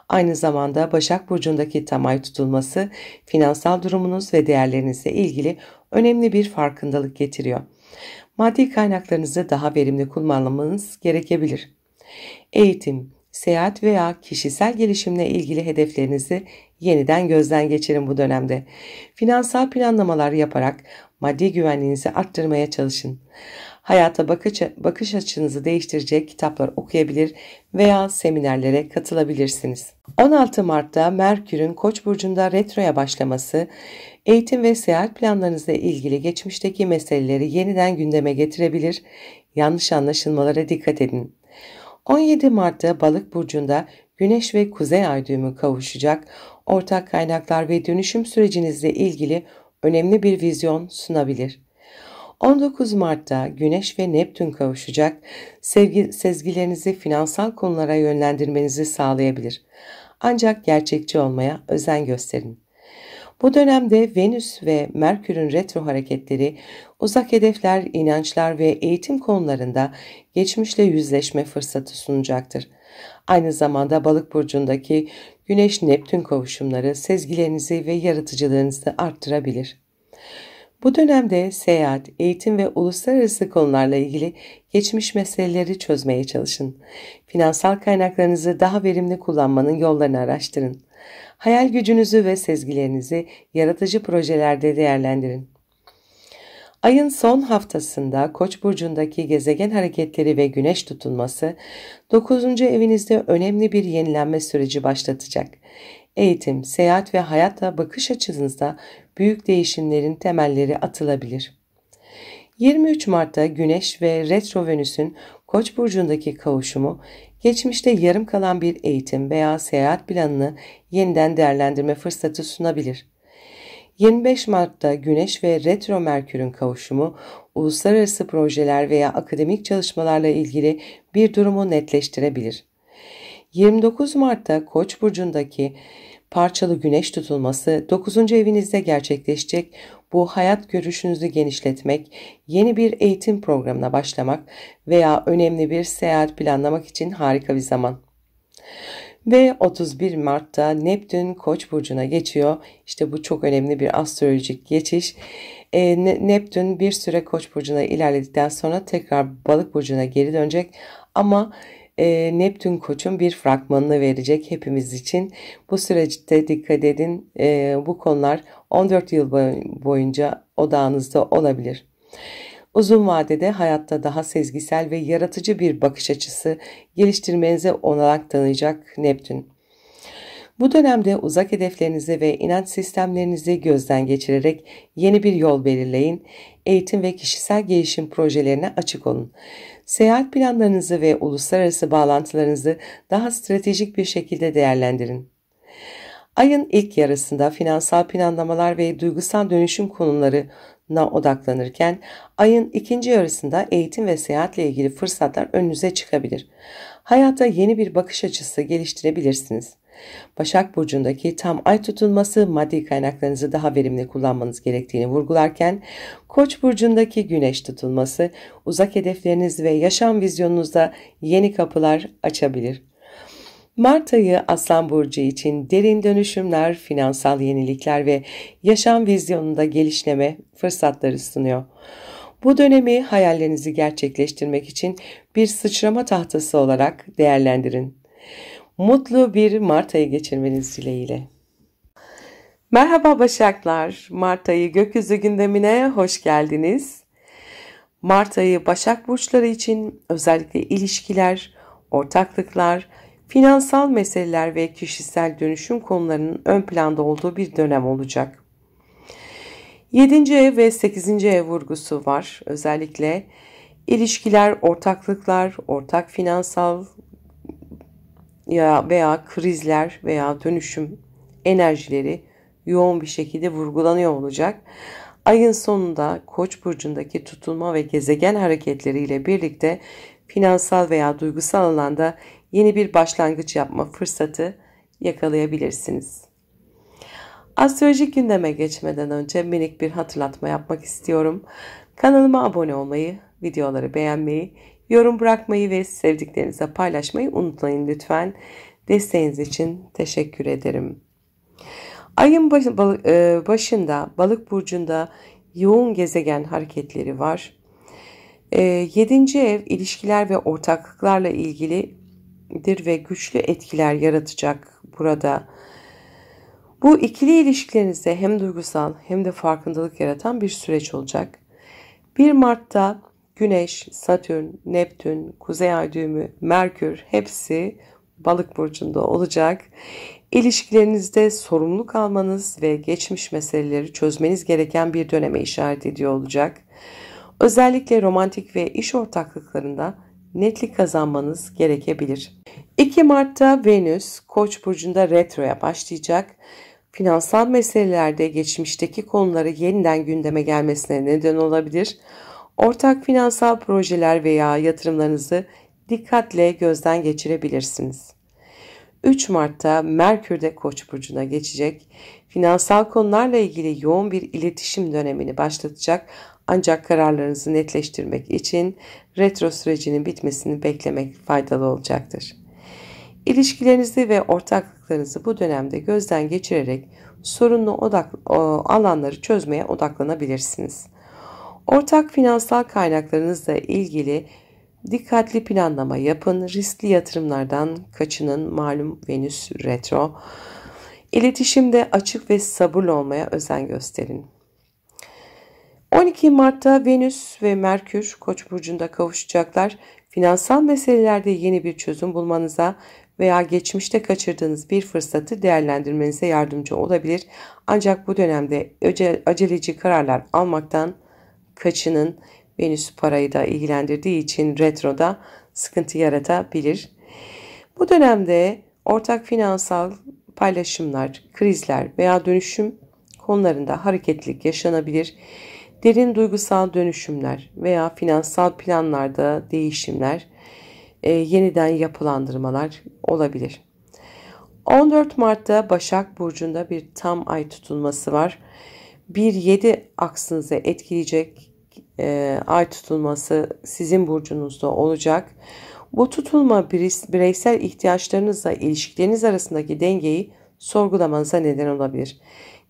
Aynı zamanda Başak Burcu'ndaki tam ay tutulması finansal durumunuz ve değerlerinizle ilgili önemli bir farkındalık getiriyor. Maddi kaynaklarınızı daha verimli kullanmanız gerekebilir. Eğitim, seyahat veya kişisel gelişimle ilgili hedeflerinizi yeniden gözden geçirin bu dönemde. Finansal planlamalar yaparak maddi güvenliğinizi arttırmaya çalışın. Hayata bakış açınızı değiştirecek kitaplar okuyabilir veya seminerlere katılabilirsiniz. 16 Mart'ta Merkür'ün Koç burcunda retroya başlaması, eğitim ve seyahat planlarınızla ilgili geçmişteki meseleleri yeniden gündeme getirebilir. Yanlış anlaşılmalara dikkat edin. 17 Mart'ta Balık burcunda Güneş ve Kuzey Ay düğümü kavuşacak. Ortak kaynaklar ve dönüşüm sürecinizle ilgili önemli bir vizyon sunabilir. 19 Mart'ta Güneş ve Neptün kavuşacak. Sezgilerinizi finansal konulara yönlendirmenizi sağlayabilir. Ancak gerçekçi olmaya özen gösterin. Bu dönemde Venüs ve Merkür'ün retro hareketleri uzak hedefler, inançlar ve eğitim konularında geçmişle yüzleşme fırsatı sunacaktır. Aynı zamanda Balık burcundaki Güneş-Neptün kavuşumları sezgilerinizi ve yaratıcılığınızı arttırabilir. Bu dönemde seyahat, eğitim ve uluslararası konularla ilgili geçmiş meseleleri çözmeye çalışın. Finansal kaynaklarınızı daha verimli kullanmanın yollarını araştırın. Hayal gücünüzü ve sezgilerinizi yaratıcı projelerde değerlendirin. Ayın son haftasında Koç burcundaki gezegen hareketleri ve güneş tutulması 9. evinizde önemli bir yenilenme süreci başlatacak. Eğitim, seyahat ve hayata bakış açınızda büyük değişimlerin temelleri atılabilir. 23 Mart'ta Güneş ve Retro Venüs'ün Koç burcundaki kavuşumu, geçmişte yarım kalan bir eğitim veya seyahat planını yeniden değerlendirme fırsatı sunabilir. 25 Mart'ta Güneş ve Retro Merkür'ün kavuşumu, uluslararası projeler veya akademik çalışmalarla ilgili bir durumu netleştirebilir. 29 Mart'ta Koç burcundaki parçalı güneş tutulması 9. evinizde gerçekleşecek. Bu hayat görüşünüzü genişletmek, yeni bir eğitim programına başlamak veya önemli bir seyahat planlamak için harika bir zaman. Ve 31 Mart'ta Neptün Koç burcuna geçiyor. İşte bu çok önemli bir astrolojik geçiş. Neptün bir süre Koç burcuna ilerledikten sonra tekrar Balık burcuna geri dönecek. Ama Neptün Koç'un bir fragmanını verecek hepimiz için. Bu süreçte dikkat edin. Bu konular 14 yıl boyunca odağınızda olabilir. Uzun vadede hayatta daha sezgisel ve yaratıcı bir bakış açısı geliştirmenize olanak tanıyacak Neptün. Bu dönemde uzak hedeflerinizi ve inanç sistemlerinizi gözden geçirerek yeni bir yol belirleyin. Eğitim ve kişisel gelişim projelerine açık olun. Seyahat planlarınızı ve uluslararası bağlantılarınızı daha stratejik bir şekilde değerlendirin. Ayın ilk yarısında finansal planlamalar ve duygusal dönüşüm konularına odaklanırken, ayın ikinci yarısında eğitim ve seyahatle ilgili fırsatlar önünüze çıkabilir. Hayata yeni bir bakış açısı geliştirebilirsiniz. Başak burcundaki tam ay tutulması maddi kaynaklarınızı daha verimli kullanmanız gerektiğini vurgularken, Koç burcundaki güneş tutulması uzak hedefleriniz ve yaşam vizyonunuzda yeni kapılar açabilir. Mart ayı Aslan burcu için derin dönüşümler, finansal yenilikler ve yaşam vizyonunda gelişleme fırsatları sunuyor. Bu dönemi hayallerinizi gerçekleştirmek için bir sıçrama tahtası olarak değerlendirin. Mutlu bir Mart ayı geçirmeniz dileğiyle. Merhaba Başaklar, Mart ayı gökyüzü gündemine hoş geldiniz. Mart ayı Başak burçları için özellikle ilişkiler, ortaklıklar, finansal meseleler ve kişisel dönüşüm konularının ön planda olduğu bir dönem olacak. 7. ev ve 8. ev vurgusu var. Özellikle ilişkiler, ortaklıklar, ortak finansal veya krizler veya dönüşüm enerjileri yoğun bir şekilde vurgulanıyor olacak. Ayın sonunda Koç burcundaki tutulma ve gezegen hareketleriyle birlikte finansal veya duygusal alanda yeni bir başlangıç yapma fırsatı yakalayabilirsiniz. Astrolojik gündeme geçmeden önce minik bir hatırlatma yapmak istiyorum. Kanalıma abone olmayı, videoları beğenmeyi, Yorum bırakmayı ve sevdiklerinize paylaşmayı unutmayın lütfen. Desteğiniz için teşekkür ederim. Ayın başında Balık burcunda yoğun gezegen hareketleri var. 7. ev ilişkiler ve ortaklıklarla ilgilidir ve güçlü etkiler yaratacak burada. Bu ikili ilişkilerinizde hem duygusal hem de farkındalık yaratan bir süreç olacak. 1 Mart'ta Güneş, Satürn, Neptün, Kuzey Ay düğümü, Merkür hepsi Balık burcunda olacak. İlişkilerinizde sorumluluk almanız ve geçmiş meseleleri çözmeniz gereken bir döneme işaret ediyor olacak. Özellikle romantik ve iş ortaklıklarında netlik kazanmanız gerekebilir. 2 Mart'ta Venüs Koç burcunda retroya başlayacak. Finansal meselelerde geçmişteki konuları yeniden gündeme gelmesine neden olabilir. Ortak finansal projeler veya yatırımlarınızı dikkatle gözden geçirebilirsiniz. 3 Mart'ta Merkür de Koç burcuna geçecek. Finansal konularla ilgili yoğun bir iletişim dönemini başlatacak. Ancak kararlarınızı netleştirmek için retro sürecinin bitmesini beklemek faydalı olacaktır. İlişkilerinizi ve ortaklıklarınızı bu dönemde gözden geçirerek sorunlu alanları çözmeye odaklanabilirsiniz. Ortak finansal kaynaklarınızla ilgili dikkatli planlama yapın. Riskli yatırımlardan kaçının, malum Venüs retro. İletişimde açık ve sabırlı olmaya özen gösterin. 12 Mart'ta Venüs ve Merkür Koç burcunda kavuşacaklar. Finansal meselelerde yeni bir çözüm bulmanıza veya geçmişte kaçırdığınız bir fırsatı değerlendirmenize yardımcı olabilir. Ancak bu dönemde aceleci kararlar almaktan kaçının. Venüs parayı da ilgilendirdiği için retroda sıkıntı yaratabilir. Bu dönemde ortak finansal paylaşımlar, krizler veya dönüşüm konularında hareketlilik yaşanabilir. Derin duygusal dönüşümler veya finansal planlarda değişimler, yeniden yapılandırmalar olabilir. 14 Mart'ta Başak Burcu'nda bir tam ay tutulması var. 1-7 aksınızı etkileyecek ay tutulması sizin burcunuzda olacak. Bu tutulma bireysel ihtiyaçlarınızla ilişkileriniz arasındaki dengeyi sorgulamanıza neden olabilir.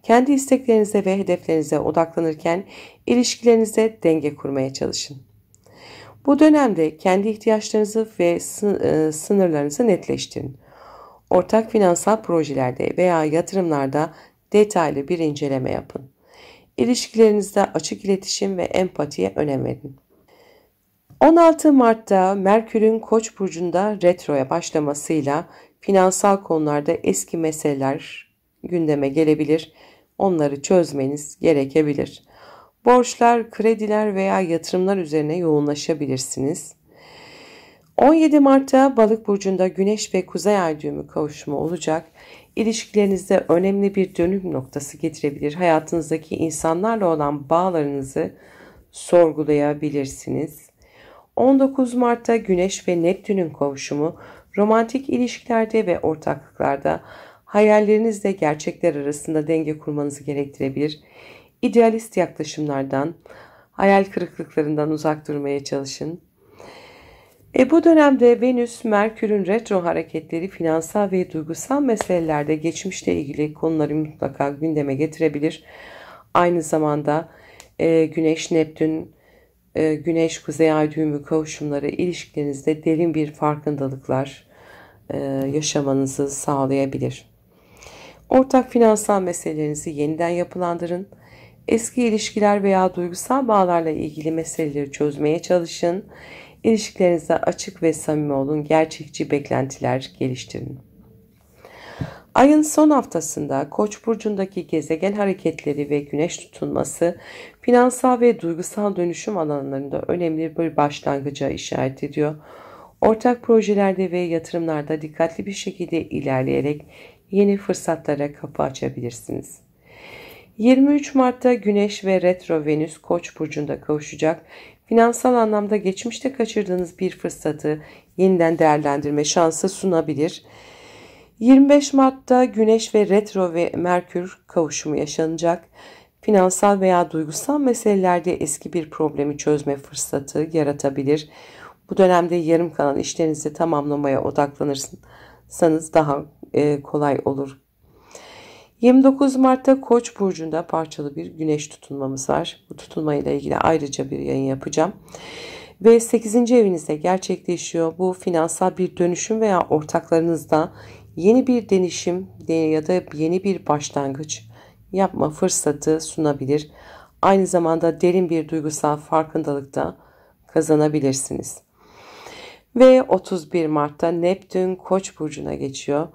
Kendi isteklerinize ve hedeflerinize odaklanırken ilişkilerinizde denge kurmaya çalışın. Bu dönemde kendi ihtiyaçlarınızı ve sınırlarınızı netleştirin. Ortak finansal projelerde veya yatırımlarda detaylı bir inceleme yapın. İlişkilerinizde açık iletişim ve empatiye önem verin. 16 Mart'ta Merkür'ün Koç burcunda retroya başlamasıyla finansal konularda eski meseleler gündeme gelebilir. Onları çözmeniz gerekebilir. Borçlar, krediler veya yatırımlar üzerine yoğunlaşabilirsiniz. 17 Mart'ta Balık burcunda Güneş ve Kuzey Ay düğümü kavuşumu olacak. İlişkilerinizde önemli bir dönüm noktası getirebilir. Hayatınızdaki insanlarla olan bağlarınızı sorgulayabilirsiniz. 19 Mart'ta Güneş ve Neptün'ün kavuşumu romantik ilişkilerde ve ortaklıklarda hayallerinizle gerçekler arasında denge kurmanızı gerektirebilir. İdealist yaklaşımlardan, hayal kırıklıklarından uzak durmaya çalışın. Bu dönemde Venüs, Merkür'ün retro hareketleri finansal ve duygusal meselelerde geçmişle ilgili konuları mutlaka gündeme getirebilir. Aynı zamanda Güneş, Neptün, Güneş, Kuzey Ay düğümü kavuşumları ilişkilerinizde derin bir farkındalıklar yaşamanızı sağlayabilir. Ortak finansal meselelerinizi yeniden yapılandırın. Eski ilişkiler veya duygusal bağlarla ilgili meseleleri çözmeye çalışın. İlişkilerinizde açık ve samimi olun. Gerçekçi beklentiler geliştirin. Ayın son haftasında Koç burcundaki gezegen hareketleri ve güneş tutulması finansal ve duygusal dönüşüm alanlarında önemli bir başlangıca işaret ediyor. Ortak projelerde ve yatırımlarda dikkatli bir şekilde ilerleyerek yeni fırsatlara kapı açabilirsiniz. 23 Mart'ta Güneş ve Retro Venüs Koç burcunda kavuşacak. Finansal anlamda geçmişte kaçırdığınız bir fırsatı yeniden değerlendirme şansı sunabilir. 25 Mart'ta Güneş ve Retro ve Merkür kavuşumu yaşanacak. Finansal veya duygusal meselelerde eski bir problemi çözme fırsatı yaratabilir. Bu dönemde yarım kalan işlerinizi tamamlamaya odaklanırsanız daha kolay olur. 29 Mart'ta Koç burcunda parçalı bir güneş tutulmamız var. Bu tutulmayla ilgili ayrıca bir yayın yapacağım. Ve 8. evinizde gerçekleşiyor. Bu finansal bir dönüşüm veya ortaklarınızda yeni bir deneyim ya da yeni bir başlangıç yapma fırsatı sunabilir. Aynı zamanda derin bir duygusal farkındalık da kazanabilirsiniz. Ve 31 Mart'ta Neptün Koç burcuna geçiyor.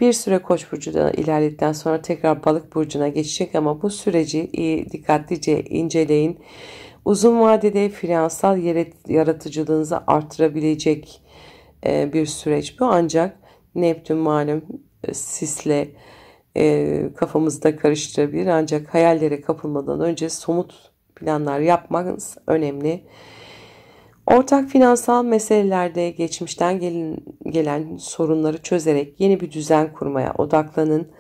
Bir süre Koç burcuna ilerledikten sonra tekrar Balık burcuna geçecek ama bu süreci dikkatlice inceleyin. Uzun vadede finansal yaratıcılığınızı artırabilecek bir süreç bu, ancak Neptün malum sisle kafamızda karıştırabilir, ancak hayallere kapılmadan önce somut planlar yapmanız önemli. Ortak finansal meselelerde geçmişten gelen sorunları çözerek yeni bir düzen kurmaya odaklanın.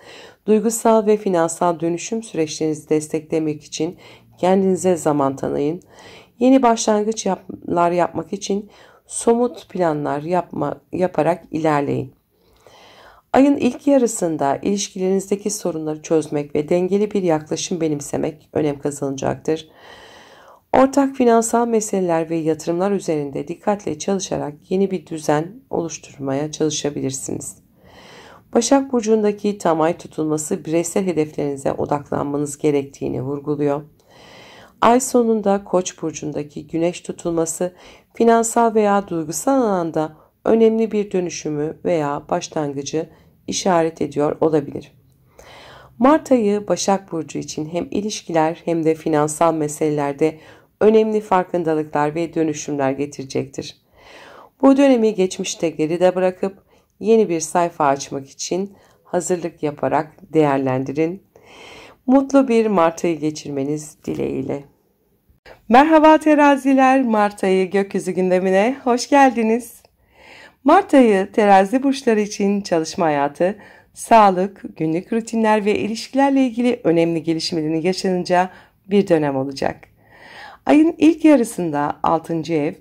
Duygusal ve finansal dönüşüm süreçlerinizi desteklemek için kendinize zaman tanıyın. Yeni başlangıçlar yapmak için somut planlar yaparak ilerleyin. Ayın ilk yarısında ilişkilerinizdeki sorunları çözmek ve dengeli bir yaklaşım benimsemek önem kazanacaktır. Ortak finansal meseleler ve yatırımlar üzerinde dikkatle çalışarak yeni bir düzen oluşturmaya çalışabilirsiniz. Başak Burcu'ndaki tam ay tutulması bireysel hedeflerinize odaklanmanız gerektiğini vurguluyor. Ay sonunda Koç burcundaki güneş tutulması finansal veya duygusal alanda önemli bir dönüşümü veya başlangıcı işaret ediyor olabilir. Mart ayı Başak Burcu için hem ilişkiler hem de finansal meselelerde önemli farkındalıklar ve dönüşümler getirecektir. Bu dönemi geçmişte geride bırakıp yeni bir sayfa açmak için hazırlık yaparak değerlendirin. Mutlu bir Mart ayı geçirmeniz dileğiyle. Merhaba teraziler, Mart ayı gökyüzü gündemine hoş geldiniz. Mart ayı terazi burçları için çalışma hayatı, sağlık, günlük rutinler ve ilişkilerle ilgili önemli gelişmelerin yaşanacağı bir dönem olacak. Ayın ilk yarısında 6. ev,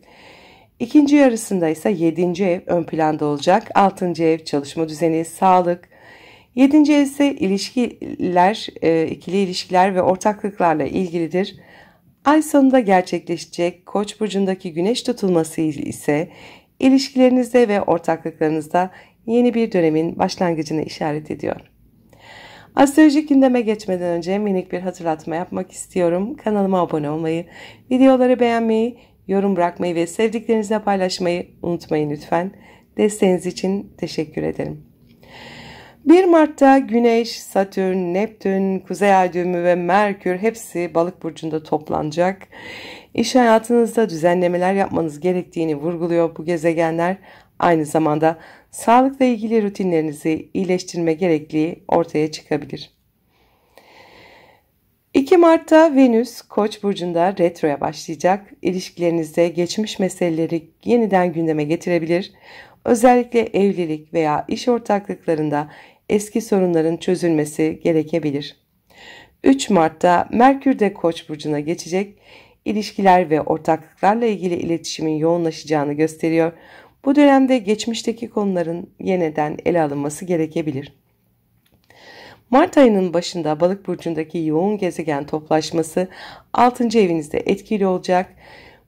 ikinci yarısında ise 7. ev ön planda olacak. 6. ev çalışma düzeni, sağlık, 7. ev ise ilişkiler, ikili ilişkiler ve ortaklıklarla ilgilidir. Ay sonunda gerçekleşecek Koç burcundaki güneş tutulması ise ilişkilerinizde ve ortaklıklarınızda yeni bir dönemin başlangıcını işaret ediyor. Astrolojik gündeme geçmeden önce minik bir hatırlatma yapmak istiyorum. Kanalıma abone olmayı, videoları beğenmeyi, yorum bırakmayı ve sevdiklerinizle paylaşmayı unutmayın lütfen. Desteğiniz için teşekkür ederim. 1 Mart'ta Güneş, Satürn, Neptün, Kuzey Ay düğümü ve Merkür hepsi Balık burcunda toplanacak. İş hayatınızda düzenlemeler yapmanız gerektiğini vurguluyor bu gezegenler. Aynı zamanda sağlıkla ilgili rutinlerinizi iyileştirme gerekliliği ortaya çıkabilir. 2 Mart'ta Venüs Koç burcunda retroya başlayacak. İlişkilerinizde geçmiş meseleleri yeniden gündeme getirebilir. Özellikle evlilik veya iş ortaklıklarında eski sorunların çözülmesi gerekebilir. 3 Mart'ta Merkür de Koç burcuna geçecek. İlişkiler ve ortaklıklarla ilgili iletişimin yoğunlaşacağını gösteriyor. Bu dönemde geçmişteki konuların yeniden ele alınması gerekebilir. Mart ayının başında Balık burcundaki yoğun gezegen toplaşması 6. evinizde etkili olacak.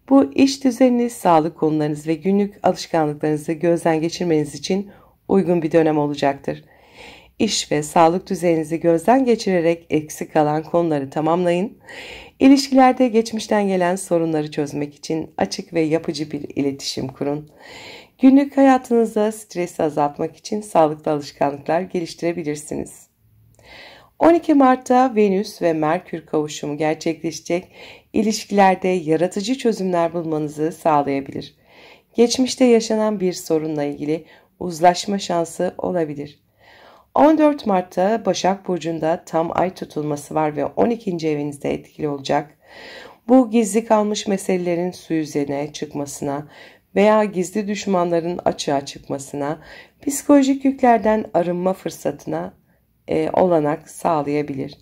Bu iş düzeniniz, sağlık konularınız ve günlük alışkanlıklarınızı gözden geçirmeniz için uygun bir dönem olacaktır. İş ve sağlık düzeninizi gözden geçirerek eksik kalan konuları tamamlayın. İlişkilerde geçmişten gelen sorunları çözmek için açık ve yapıcı bir iletişim kurun. Günlük hayatınızda stresi azaltmak için sağlıklı alışkanlıklar geliştirebilirsiniz. 12 Mart'ta Venüs ve Merkür kavuşumu gerçekleşecek, ilişkilerde yaratıcı çözümler bulmanızı sağlayabilir. Geçmişte yaşanan bir sorunla ilgili uzlaşma şansı olabilir. 14 Mart'ta Başak Burcu'nda tam ay tutulması var ve 12. evinizde etkili olacak. Bu gizli kalmış meselelerin su yüzeyine çıkmasına veya gizli düşmanların açığa çıkmasına, psikolojik yüklerden arınma fırsatına olanak sağlayabilir.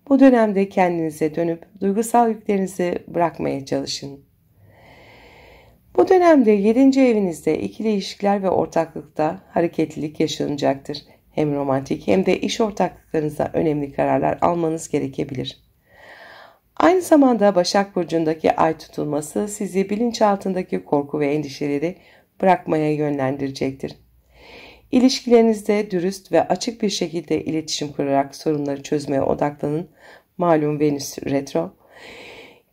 Bu dönemde kendinize dönüp duygusal yüklerinizi bırakmaya çalışın. Bu dönemde 7. evinizde ikili ilişkiler ve ortaklıkta hareketlilik yaşanacaktır. Hem romantik hem de iş ortaklıklarınızda önemli kararlar almanız gerekebilir. Aynı zamanda Başak Burcu'ndaki ay tutulması sizi bilinçaltındaki korku ve endişeleri bırakmaya yönlendirecektir. İlişkilerinizde dürüst ve açık bir şekilde iletişim kurarak sorunları çözmeye odaklanın. Malum Venüs retro.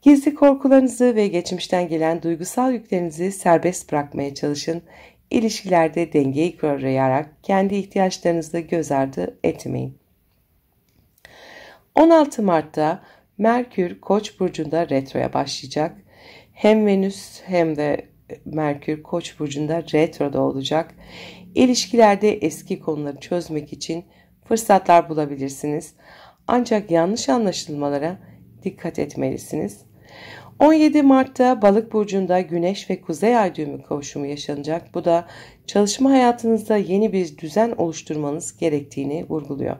Gizli korkularınızı ve geçmişten gelen duygusal yüklerinizi serbest bırakmaya çalışın. İlişkilerde dengeyi koruyarak kendi ihtiyaçlarınızı göz ardı etmeyin. 16 Mart'ta Merkür Koç burcunda retroya başlayacak. Hem Venüs hem de Merkür Koç burcunda retroda olacak. İlişkilerde eski konuları çözmek için fırsatlar bulabilirsiniz. Ancak yanlış anlaşılmalara dikkat etmelisiniz. 17 Mart'ta Balık burcunda Güneş ve Kuzey Ay düğümü kavuşumu yaşanacak. Bu da çalışma hayatınızda yeni bir düzen oluşturmanız gerektiğini vurguluyor.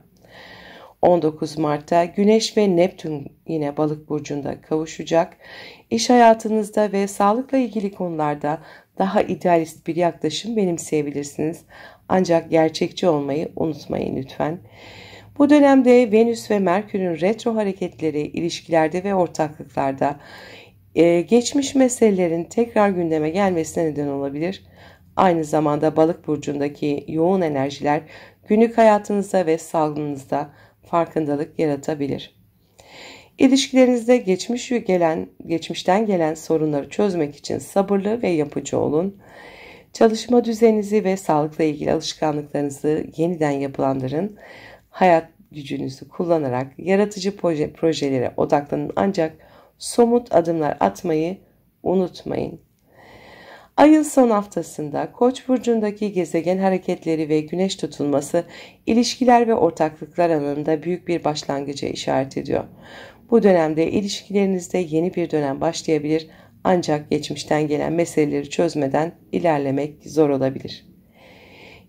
19 Mart'ta Güneş ve Neptün yine Balık burcunda kavuşacak. İş hayatınızda ve sağlıkla ilgili konularda daha idealist bir yaklaşım benimseyebilirsiniz. Ancak gerçekçi olmayı unutmayın lütfen. Bu dönemde Venüs ve Merkür'ün retro hareketleri ilişkilerde ve ortaklıklarda geçmiş meselelerin tekrar gündeme gelmesine neden olabilir. Aynı zamanda Balık burcundaki yoğun enerjiler günlük hayatınızda ve sağlığınızda farkındalık yaratabilir. İlişkilerinizde geçmişten gelen sorunları çözmek için sabırlı ve yapıcı olun. Çalışma düzeninizi ve sağlıkla ilgili alışkanlıklarınızı yeniden yapılandırın. Hayat gücünüzü kullanarak yaratıcı projelere odaklanın ancak somut adımlar atmayı unutmayın. Ayın son haftasında Koç burcundaki gezegen hareketleri ve güneş tutulması ilişkiler ve ortaklıklar alanında büyük bir başlangıca işaret ediyor. Bu dönemde ilişkilerinizde yeni bir dönem başlayabilir ancak geçmişten gelen meseleleri çözmeden ilerlemek zor olabilir.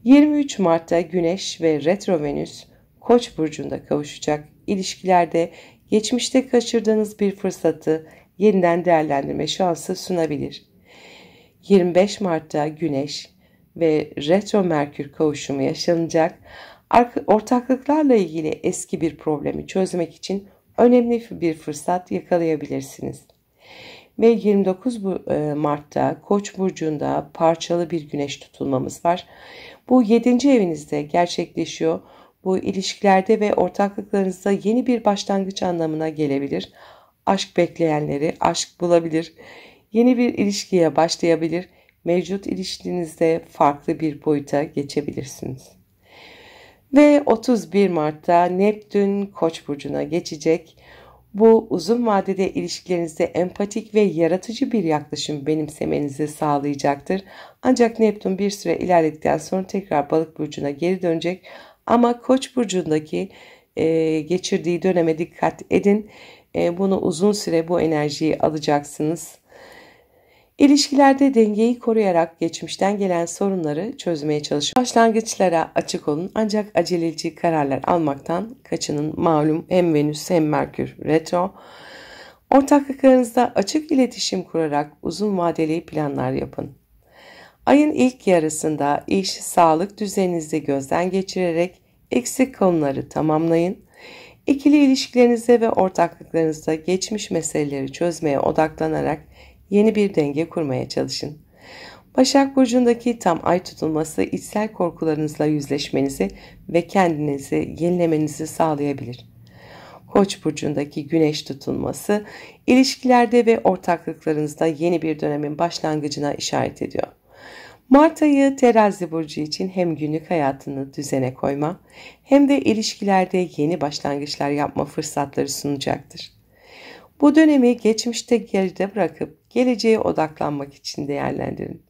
23 Mart'ta Güneş ve Retro Venüs Koç burcunda kavuşacak. İlişkilerde geçmişte kaçırdığınız bir fırsatı yeniden değerlendirme şansı sunabilir. 25 Mart'ta Güneş ve Retro Merkür kavuşumu yaşanacak. Ortaklıklarla ilgili eski bir problemi çözmek için önemli bir fırsat yakalayabilirsiniz. Ve 29 Mart'ta Koç burcunda parçalı bir güneş tutulmamız var. Bu 7. evinizde gerçekleşiyor. Bu ilişkilerde ve ortaklıklarınızda yeni bir başlangıç anlamına gelebilir. Aşk bekleyenleri aşk bulabilir. Yeni bir ilişkiye başlayabilir. Mevcut ilişkinizde farklı bir boyuta geçebilirsiniz. Ve 31 Mart'ta Neptün Koç burcuna geçecek. Bu uzun vadede ilişkilerinizde empatik ve yaratıcı bir yaklaşım benimsemenizi sağlayacaktır. Ancak Neptün bir süre ilerledikten sonra tekrar Balık burcuna geri dönecek. Ama Koç burcundaki geçirdiği döneme dikkat edin. Bunu uzun süre bu enerjiyi alacaksınız. İlişkilerde dengeyi koruyarak geçmişten gelen sorunları çözmeye çalışın. Başlangıçlara açık olun ancak aceleci kararlar almaktan kaçının. Malum hem Venüs hem Merkür retro. Ortaklıklarınızda açık iletişim kurarak uzun vadeli planlar yapın. Ayın ilk yarısında iş, sağlık düzeninizi gözden geçirerek eksik konuları tamamlayın. İkili ilişkilerinizde ve ortaklıklarınızda geçmiş meseleleri çözmeye odaklanarak yeni bir denge kurmaya çalışın. Başak burcundaki tam ay tutulması içsel korkularınızla yüzleşmenizi ve kendinizi yenilemenizi sağlayabilir. Koç burcundaki güneş tutulması ilişkilerde ve ortaklıklarınızda yeni bir dönemin başlangıcına işaret ediyor. Mart ayı Terazi burcu için hem günlük hayatını düzene koyma hem de ilişkilerde yeni başlangıçlar yapma fırsatları sunacaktır. Bu dönemi geçmişte geride bırakıp geleceğe odaklanmak için değerlendirin.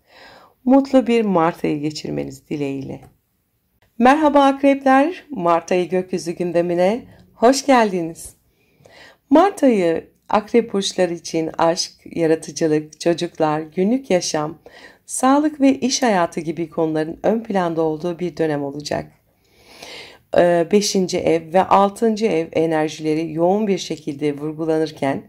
Mutlu bir Mart ayı geçirmeniz dileğiyle. Merhaba akrepler, Mart ayı gökyüzü gündemine hoş geldiniz. Mart ayı akrep burçları için aşk, yaratıcılık, çocuklar, günlük yaşam, sağlık ve iş hayatı gibi konuların ön planda olduğu bir dönem olacak. 5. ev ve 6. ev enerjileri yoğun bir şekilde vurgulanırken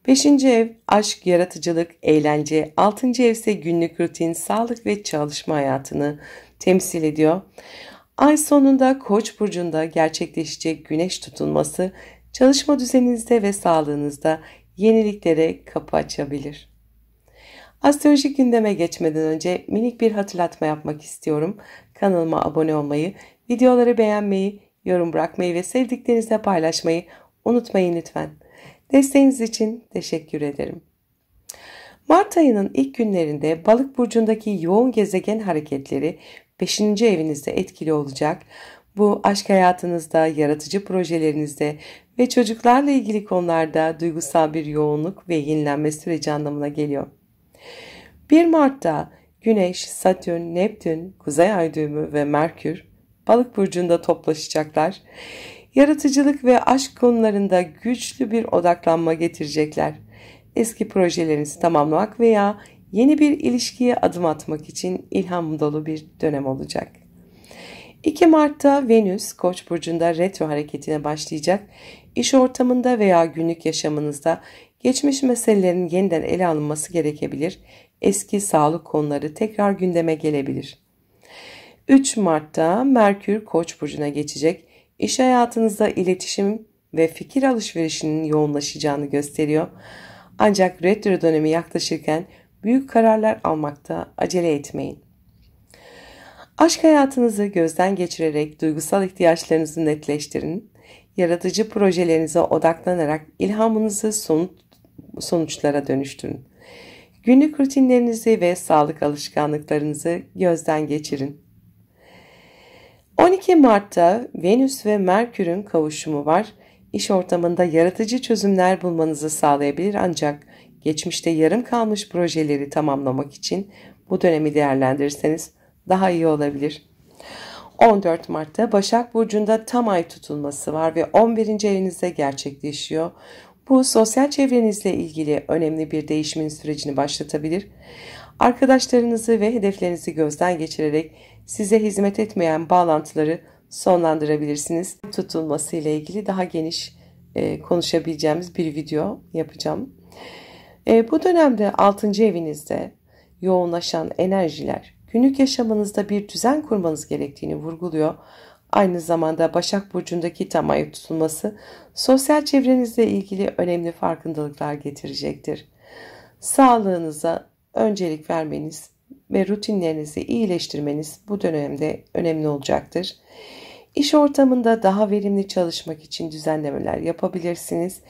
Beşinci ev aşk, yaratıcılık, eğlence. Altıncı ev ise günlük rutin, sağlık ve çalışma hayatını temsil ediyor. Ay sonunda Koç burcunda gerçekleşecek güneş tutulması çalışma düzeninizde ve sağlığınızda yeniliklere kapı açabilir. Astrolojik gündeme geçmeden önce minik bir hatırlatma yapmak istiyorum. Kanalıma abone olmayı, videoları beğenmeyi, yorum bırakmayı ve sevdiklerinizle paylaşmayı unutmayın lütfen. Desteğiniz için teşekkür ederim. Mart ayının ilk günlerinde Balık burcundaki yoğun gezegen hareketleri 5. evinizde etkili olacak. Bu aşk hayatınızda, yaratıcı projelerinizde ve çocuklarla ilgili konularda duygusal bir yoğunluk ve yenilenme süreci anlamına geliyor. 1 Mart'ta Güneş, Satürn, Neptün, Kuzey Ay düğümü ve Merkür Balık burcunda toplaşacaklar. Yaratıcılık ve aşk konularında güçlü bir odaklanma getirecekler. Eski projelerinizi tamamlamak veya yeni bir ilişkiye adım atmak için ilham dolu bir dönem olacak. 2 Mart'ta Venüs Koç burcunda retro hareketine başlayacak. İş ortamında veya günlük yaşamınızda geçmiş meselelerin yeniden ele alınması gerekebilir. Eski sağlık konuları tekrar gündeme gelebilir. 3 Mart'ta Merkür Koç burcuna geçecek. İş hayatınızda iletişim ve fikir alışverişinin yoğunlaşacağını gösteriyor. Ancak retro dönemi yaklaşırken büyük kararlar almakta acele etmeyin. Aşk hayatınızı gözden geçirerek duygusal ihtiyaçlarınızı netleştirin. Yaratıcı projelerinize odaklanarak ilhamınızı sonuçlara dönüştürün. Günlük rutinlerinizi ve sağlık alışkanlıklarınızı gözden geçirin. 12 Mart'ta Venüs ve Merkür'ün kavuşumu var. İş ortamında yaratıcı çözümler bulmanızı sağlayabilir ancak geçmişte yarım kalmış projeleri tamamlamak için bu dönemi değerlendirirseniz daha iyi olabilir. 14 Mart'ta Başak Burcu'nda tam ay tutulması var ve 11. evinizde gerçekleşiyor. Bu sosyal çevrenizle ilgili önemli bir değişimin sürecini başlatabilir. Arkadaşlarınızı ve hedeflerinizi gözden geçirerek size hizmet etmeyen bağlantıları sonlandırabilirsiniz. Tutulması ile ilgili daha geniş konuşabileceğimiz bir video yapacağım. Bu dönemde 6. evinizde yoğunlaşan enerjiler günlük yaşamınızda bir düzen kurmanız gerektiğini vurguluyor. Aynı zamanda Başak Burcu'ndaki tam ay tutulması sosyal çevrenizle ilgili önemli farkındalıklar getirecektir. Sağlığınıza öncelik vermeniz ve rutinlerinizi iyileştirmeniz bu dönemde önemli olacaktır. İş ortamında daha verimli çalışmak için düzenlemeler yapabilirsiniz.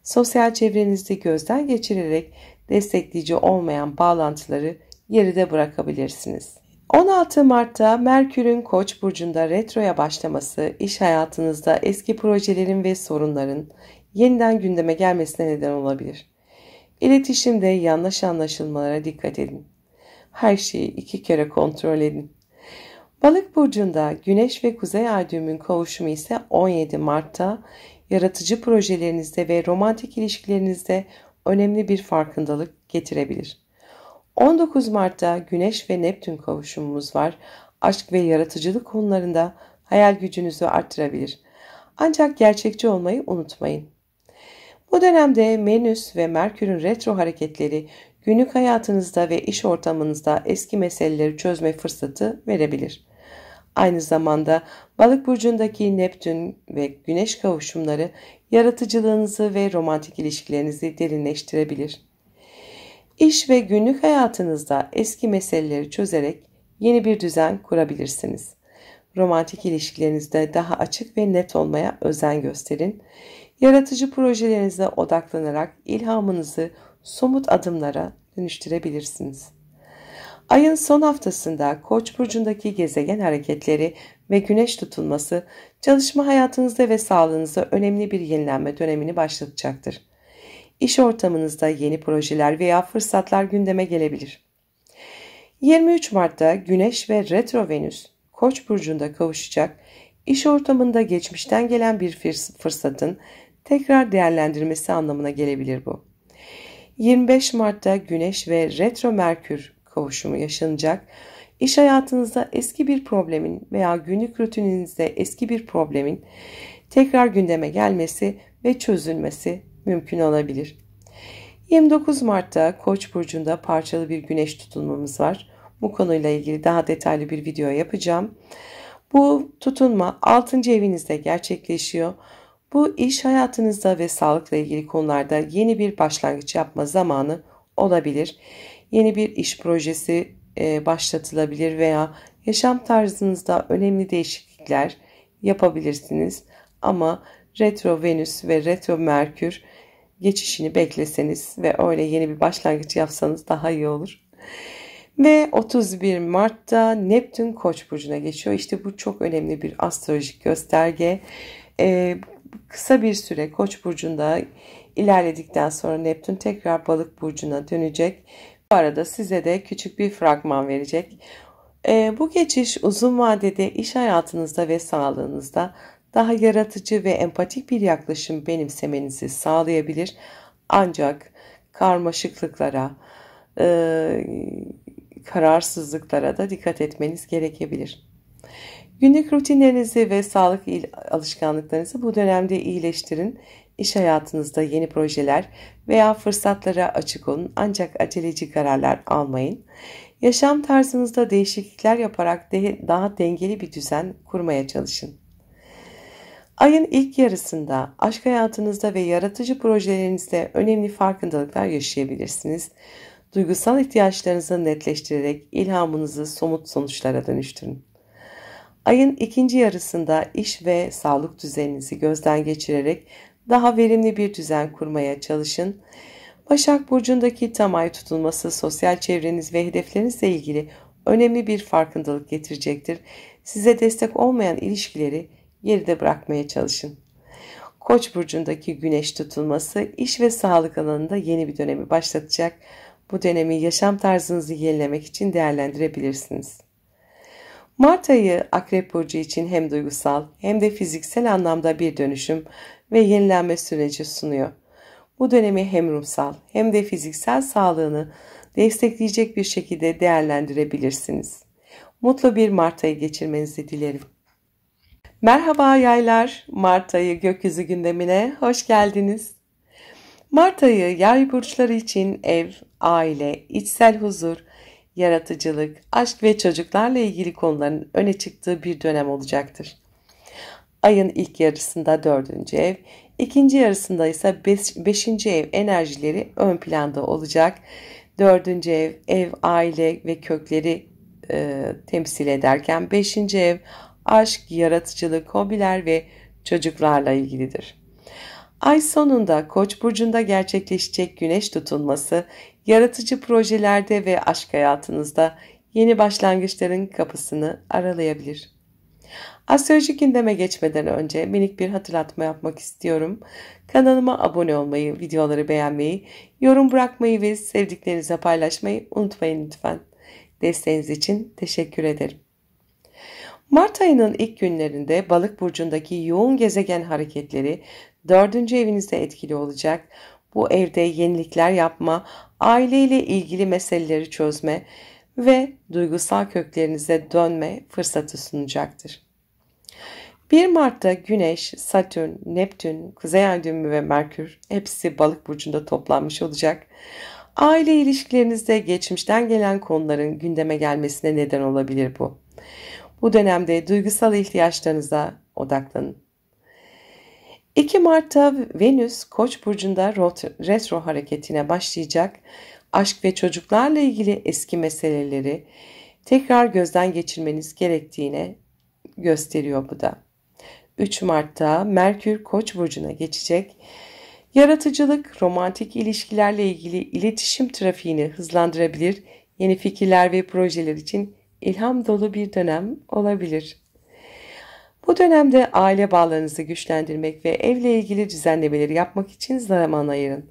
Sosyal çevrenizde gözden geçirerek destekleyici olmayan bağlantıları geride bırakabilirsiniz. 16 Mart'ta Merkür'ün Koç burcunda retroya başlaması iş hayatınızda eski projelerin ve sorunların yeniden gündeme gelmesine neden olabilir. İletişimde yanlış anlaşılmalara dikkat edin. Her şeyi 2 kere kontrol edin. Balık burcunda Güneş ve Kuzey Ay düğümünün kavuşumu ise 17 Mart'ta yaratıcı projelerinizde ve romantik ilişkilerinizde önemli bir farkındalık getirebilir. 19 Mart'ta Güneş ve Neptün kavuşumumuz var. Aşk ve yaratıcılık konularında hayal gücünüzü arttırabilir. Ancak gerçekçi olmayı unutmayın. Bu dönemde Venüs ve Merkür'ün retro hareketleri günlük hayatınızda ve iş ortamınızda eski meseleleri çözme fırsatı verebilir. Aynı zamanda Balık burcundaki Neptün ve Güneş kavuşumları yaratıcılığınızı ve romantik ilişkilerinizi derinleştirebilir. İş ve günlük hayatınızda eski meseleleri çözerek yeni bir düzen kurabilirsiniz. Romantik ilişkilerinizde daha açık ve net olmaya özen gösterin. Yaratıcı projelerinize odaklanarak ilhamınızı somut adımlara dönüştürebilirsiniz. Ayın son haftasında Koç burcundaki gezegen hareketleri ve güneş tutulması çalışma hayatınızda ve sağlığınızda önemli bir yenilenme dönemini başlatacaktır. İş ortamınızda yeni projeler veya fırsatlar gündeme gelebilir. 23 Mart'ta Güneş ve Retro Venüs Koç burcunda kavuşacak. İş ortamında geçmişten gelen bir fırsatın tekrar değerlendirmesi anlamına gelebilir bu. 25 Mart'ta Güneş ve Retro Merkür kavuşumu yaşanacak. İş hayatınızda eski bir problemin veya günlük rutininizde eski bir problemin tekrar gündeme gelmesi ve çözülmesi mümkün olabilir. 29 Mart'ta Koç burcunda parçalı bir güneş tutulmamız var. Bu konuyla ilgili daha detaylı bir video yapacağım. Bu tutulma 6. evinizde gerçekleşiyor. Bu iş hayatınızda ve sağlıkla ilgili konularda yeni bir başlangıç yapma zamanı olabilir. Yeni bir iş projesi başlatılabilir veya yaşam tarzınızda önemli değişiklikler yapabilirsiniz. Ama retro Venüs ve retro Merkür geçişini bekleseniz ve öyle yeni bir başlangıç yapsanız daha iyi olur. Ve 31 Mart'ta Neptün Koç burcuna geçiyor. İşte bu çok önemli bir astrolojik gösterge. Kısa bir süre Koç burcunda ilerledikten sonra Neptün tekrar Balık burcuna dönecek. Bu arada size de küçük bir fragman verecek. Bu geçiş uzun vadede iş hayatınızda ve sağlığınızda daha yaratıcı ve empatik bir yaklaşım benimsemenizi sağlayabilir. Ancak karmaşıklıklara, kararsızlıklara da dikkat etmeniz gerekebilir. Günlük rutinlerinizi ve sağlık alışkanlıklarınızı bu dönemde iyileştirin. İş hayatınızda yeni projeler veya fırsatlara açık olun ancak aceleci kararlar almayın. Yaşam tarzınızda değişiklikler yaparak daha dengeli bir düzen kurmaya çalışın. Ayın ilk yarısında aşk hayatınızda ve yaratıcı projelerinizde önemli farkındalıklar yaşayabilirsiniz. Duygusal ihtiyaçlarınızı netleştirerek ilhamınızı somut sonuçlara dönüştürün. Ayın ikinci yarısında iş ve sağlık düzeninizi gözden geçirerek daha verimli bir düzen kurmaya çalışın. Başak Burcu'ndaki tam ay tutulması sosyal çevreniz ve hedeflerinizle ilgili önemli bir farkındalık getirecektir. Size destek olmayan ilişkileri geride bırakmaya çalışın. Koç burcundaki güneş tutulması iş ve sağlık alanında yeni bir dönemi başlatacak. Bu dönemi yaşam tarzınızı yenilemek için değerlendirebilirsiniz. Mart ayı Akrep burcu için hem duygusal hem de fiziksel anlamda bir dönüşüm ve yenilenme süreci sunuyor. Bu dönemi hem ruhsal hem de fiziksel sağlığını destekleyecek bir şekilde değerlendirebilirsiniz. Mutlu bir Mart ayı geçirmenizi dilerim. Merhaba yaylar, Mart ayı gökyüzü gündemine hoş geldiniz. Mart ayı yay burçları için ev, aile, içsel huzur, yaratıcılık, aşk ve çocuklarla ilgili konuların öne çıktığı bir dönem olacaktır. Ayın ilk yarısında 4. ev, ikinci yarısında ise 5. ev enerjileri ön planda olacak. 4. ev aile ve kökleri temsil ederken 5. ev aşk, yaratıcılık, hobiler ve çocuklarla ilgilidir. Ay sonunda Koç burcunda gerçekleşecek güneş tutulması, yaratıcı projelerde ve aşk hayatınızda yeni başlangıçların kapısını aralayabilir. Astrolojik gündeme geçmeden önce minik bir hatırlatma yapmak istiyorum. Kanalıma abone olmayı, videoları beğenmeyi, yorum bırakmayı ve sevdiklerinize paylaşmayı unutmayın lütfen. Desteğiniz için teşekkür ederim. Mart ayının ilk günlerinde Balık burcundaki yoğun gezegen hareketleri 4. evinizde etkili olacak. Bu evde yenilikler yapma, aileyle ilgili meseleleri çözme ve duygusal köklerinize dönme fırsatı sunacaktır. 1 Mart'ta Güneş, Satürn, Neptün, Kuzey Ay düğümü ve Merkür hepsi Balık burcunda toplanmış olacak. Aile ilişkilerinizde geçmişten gelen konuların gündeme gelmesine neden olabilir bu. Bu dönemde duygusal ihtiyaçlarınıza odaklanın. 2 Mart'ta Venüs Koç burcunda retro hareketine başlayacak. Aşk ve çocuklarla ilgili eski meseleleri tekrar gözden geçirmeniz gerektiğine gösteriyor bu da. 3 Mart'ta Merkür Koç burcuna geçecek. Yaratıcılık, romantik ilişkilerle ilgili iletişim trafiğini hızlandırabilir. Yeni fikirler ve projeler için ilham dolu bir dönem olabilir. Bu dönemde aile bağlarınızı güçlendirmek ve evle ilgili düzenlemeleri yapmak için zaman ayırın.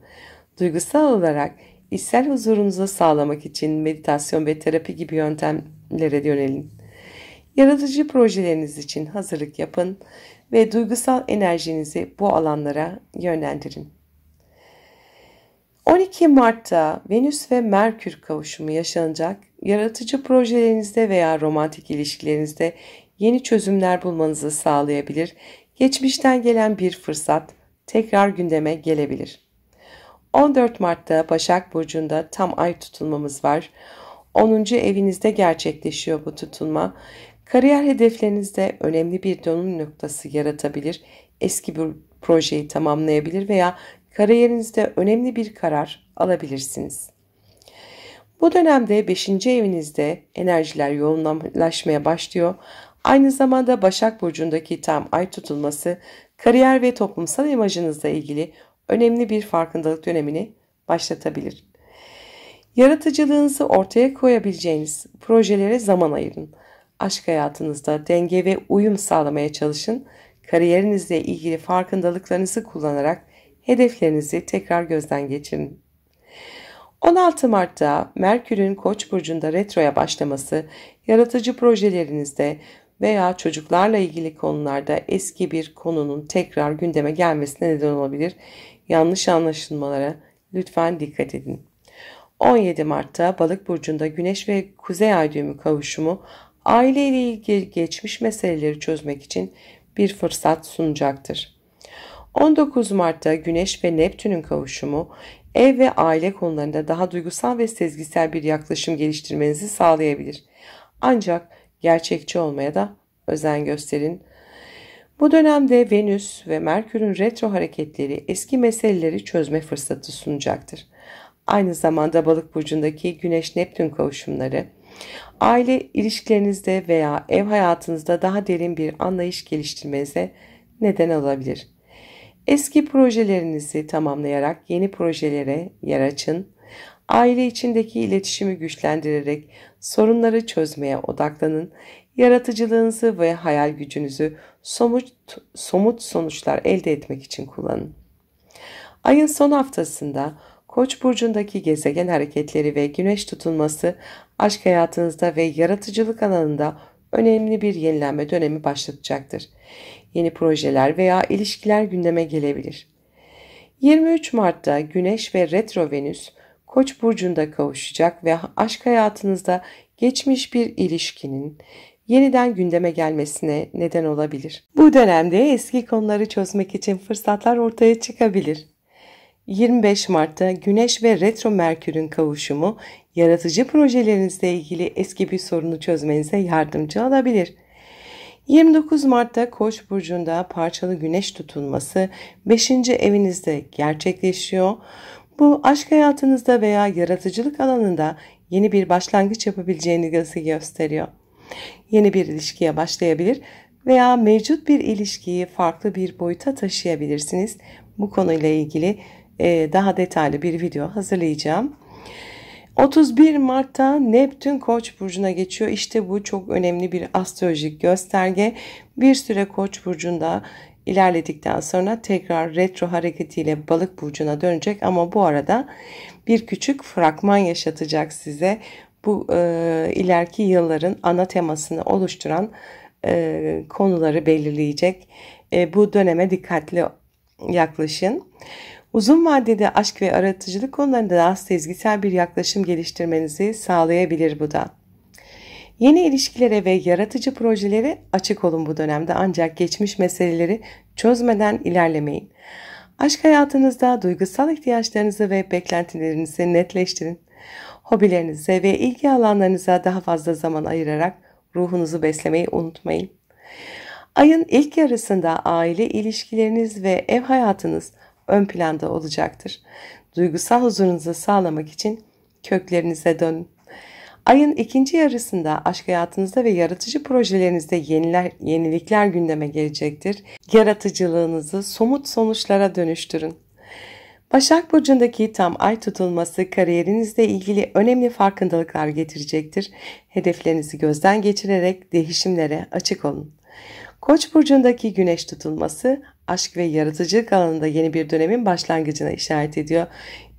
Duygusal olarak içsel huzurunuzu sağlamak için meditasyon ve terapi gibi yöntemlere yönelin. Yaratıcı projeleriniz için hazırlık yapın ve duygusal enerjinizi bu alanlara yönlendirin. 12 Mart'ta Venüs ve Merkür kavuşumu yaşanacak. Yaratıcı projelerinizde veya romantik ilişkilerinizde yeni çözümler bulmanızı sağlayabilir. Geçmişten gelen bir fırsat tekrar gündeme gelebilir. 14 Mart'ta Başak Burcu'nda tam ay tutulmamız var. 10. evinizde gerçekleşiyor bu tutulma. Kariyer hedeflerinizde önemli bir dönüm noktası yaratabilir. Eski bir projeyi tamamlayabilir veya kariyerinizde önemli bir karar alabilirsiniz. Bu dönemde 5. evinizde enerjiler yoğunlaşmaya başlıyor. Aynı zamanda Başak Burcu'ndaki tam ay tutulması kariyer ve toplumsal imajınızla ilgili önemli bir farkındalık dönemini başlatabilir. Yaratıcılığınızı ortaya koyabileceğiniz projelere zaman ayırın. Aşk hayatınızda denge ve uyum sağlamaya çalışın. Kariyerinizle ilgili farkındalıklarınızı kullanarak hedeflerinizi tekrar gözden geçirin. 16 Mart'ta Merkür'ün Koç burcunda retroya başlaması, yaratıcı projelerinizde veya çocuklarla ilgili konularda eski bir konunun tekrar gündeme gelmesine neden olabilir. Yanlış anlaşılmalara lütfen dikkat edin. 17 Mart'ta Balık burcunda Güneş ve Kuzey Ay düğümü kavuşumu aile ile ilgili geçmiş meseleleri çözmek için bir fırsat sunacaktır. 19 Mart'ta Güneş ve Neptün'ün kavuşumu ev ve aile konularında daha duygusal ve sezgisel bir yaklaşım geliştirmenizi sağlayabilir. Ancak gerçekçi olmaya da özen gösterin. Bu dönemde Venüs ve Merkür'ün retro hareketleri eski meseleleri çözme fırsatı sunacaktır. Aynı zamanda Balık burcundaki Güneş-Neptün kavuşumları aile ilişkilerinizde veya ev hayatınızda daha derin bir anlayış geliştirmenize neden olabilir. Eski projelerinizi tamamlayarak yeni projelere yer açın. Aile içindeki iletişimi güçlendirerek sorunları çözmeye odaklanın. Yaratıcılığınızı ve hayal gücünüzü somut sonuçlar elde etmek için kullanın. Ayın son haftasında Koç burcundaki gezegen hareketleri ve güneş tutulması aşk hayatınızda ve yaratıcılık alanında önemli bir yenilenme dönemi başlatacaktır. Yeni projeler veya ilişkiler gündeme gelebilir. 23 Mart'ta Güneş ve Retro Venüs Koç burcunda kavuşacak ve aşk hayatınızda geçmiş bir ilişkinin yeniden gündeme gelmesine neden olabilir. Bu dönemde eski konuları çözmek için fırsatlar ortaya çıkabilir. 25 Mart'ta Güneş ve Retro Merkür'ün kavuşumu yaratıcı projelerinizle ilgili eski bir sorunu çözmenize yardımcı olabilir. 29 Mart'ta Koç burcunda parçalı güneş tutulması 5. evinizde gerçekleşiyor. Bu aşk hayatınızda veya yaratıcılık alanında yeni bir başlangıç yapabileceğinizi gösteriyor. Yeni bir ilişkiye başlayabilir veya mevcut bir ilişkiyi farklı bir boyuta taşıyabilirsiniz. Bu konuyla ilgili daha detaylı bir video hazırlayacağım. 31 Mart'ta Neptün Koç burcuna geçiyor. İşte bu çok önemli bir astrolojik gösterge. Bir süre Koç burcunda ilerledikten sonra tekrar retro hareketiyle Balık burcuna dönecek ama bu arada bir küçük fragman yaşatacak size. Bu ileriki yılların ana temasını oluşturan konuları belirleyecek. Bu döneme dikkatli yaklaşın. Uzun vadede aşk ve yaratıcılık konularında daha sezgisel bir yaklaşım geliştirmenizi sağlayabilir bu da. Yeni ilişkilere ve yaratıcı projelere açık olun bu dönemde ancak geçmiş meseleleri çözmeden ilerlemeyin. Aşk hayatınızda duygusal ihtiyaçlarınızı ve beklentilerinizi netleştirin. Hobilerinize ve ilgi alanlarınıza daha fazla zaman ayırarak ruhunuzu beslemeyi unutmayın. Ayın ilk yarısında aile ilişkileriniz ve ev hayatınız ön planda olacaktır. Duygusal huzurunuzu sağlamak için köklerinize dönün. Ayın ikinci yarısında aşk hayatınızda ve yaratıcı projelerinizde yenilikler gündeme gelecektir. Yaratıcılığınızı somut sonuçlara dönüştürün. Başak burcundaki tam ay tutulması kariyerinizle ilgili önemli farkındalıklar getirecektir. Hedeflerinizi gözden geçirerek değişimlere açık olun. Koç burcundaki güneş tutulması aşk ve yaratıcılık alanında yeni bir dönemin başlangıcına işaret ediyor.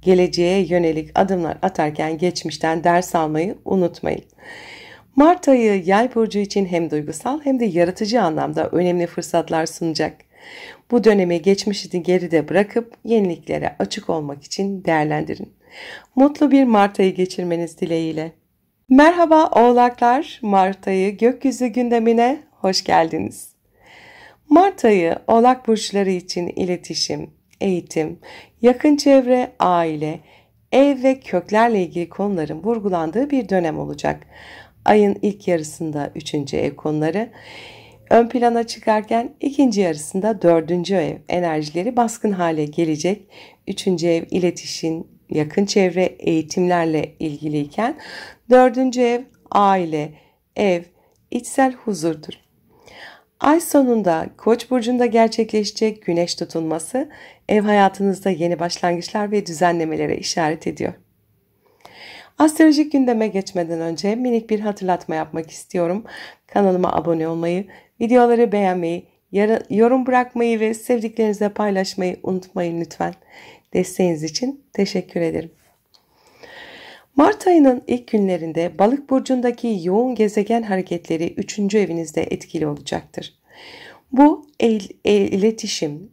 Geleceğe yönelik adımlar atarken geçmişten ders almayı unutmayın. Mart ayı Yay burcu için hem duygusal hem de yaratıcı anlamda önemli fırsatlar sunacak. Bu dönemi geçmişini geride bırakıp yeniliklere açık olmak için değerlendirin. Mutlu bir Mart ayı geçirmeniz dileğiyle. Merhaba Oğlaklar, Mart ayı gökyüzü gündemine hoş geldiniz. Mart ayı Oğlak burçları için iletişim, eğitim, yakın çevre, aile, ev ve köklerle ilgili konuların vurgulandığı bir dönem olacak. Ayın ilk yarısında 3. ev konuları ön plana çıkarken ikinci yarısında 4. ev enerjileri baskın hale gelecek. 3. ev iletişim, yakın çevre, eğitimlerle ilgiliyken 4. ev aile, ev, içsel huzurdur. Ay sonunda Koç burcunda gerçekleşecek güneş tutulması ev hayatınızda yeni başlangıçlar ve düzenlemelere işaret ediyor. Astrolojik gündeme geçmeden önce minik bir hatırlatma yapmak istiyorum. Kanalıma abone olmayı, videoları beğenmeyi, yorum bırakmayı ve sevdiklerinizle paylaşmayı unutmayın lütfen. Desteğiniz için teşekkür ederim. Mart ayının ilk günlerinde Balık burcundaki yoğun gezegen hareketleri 3. evinizde etkili olacaktır. Bu iletişim,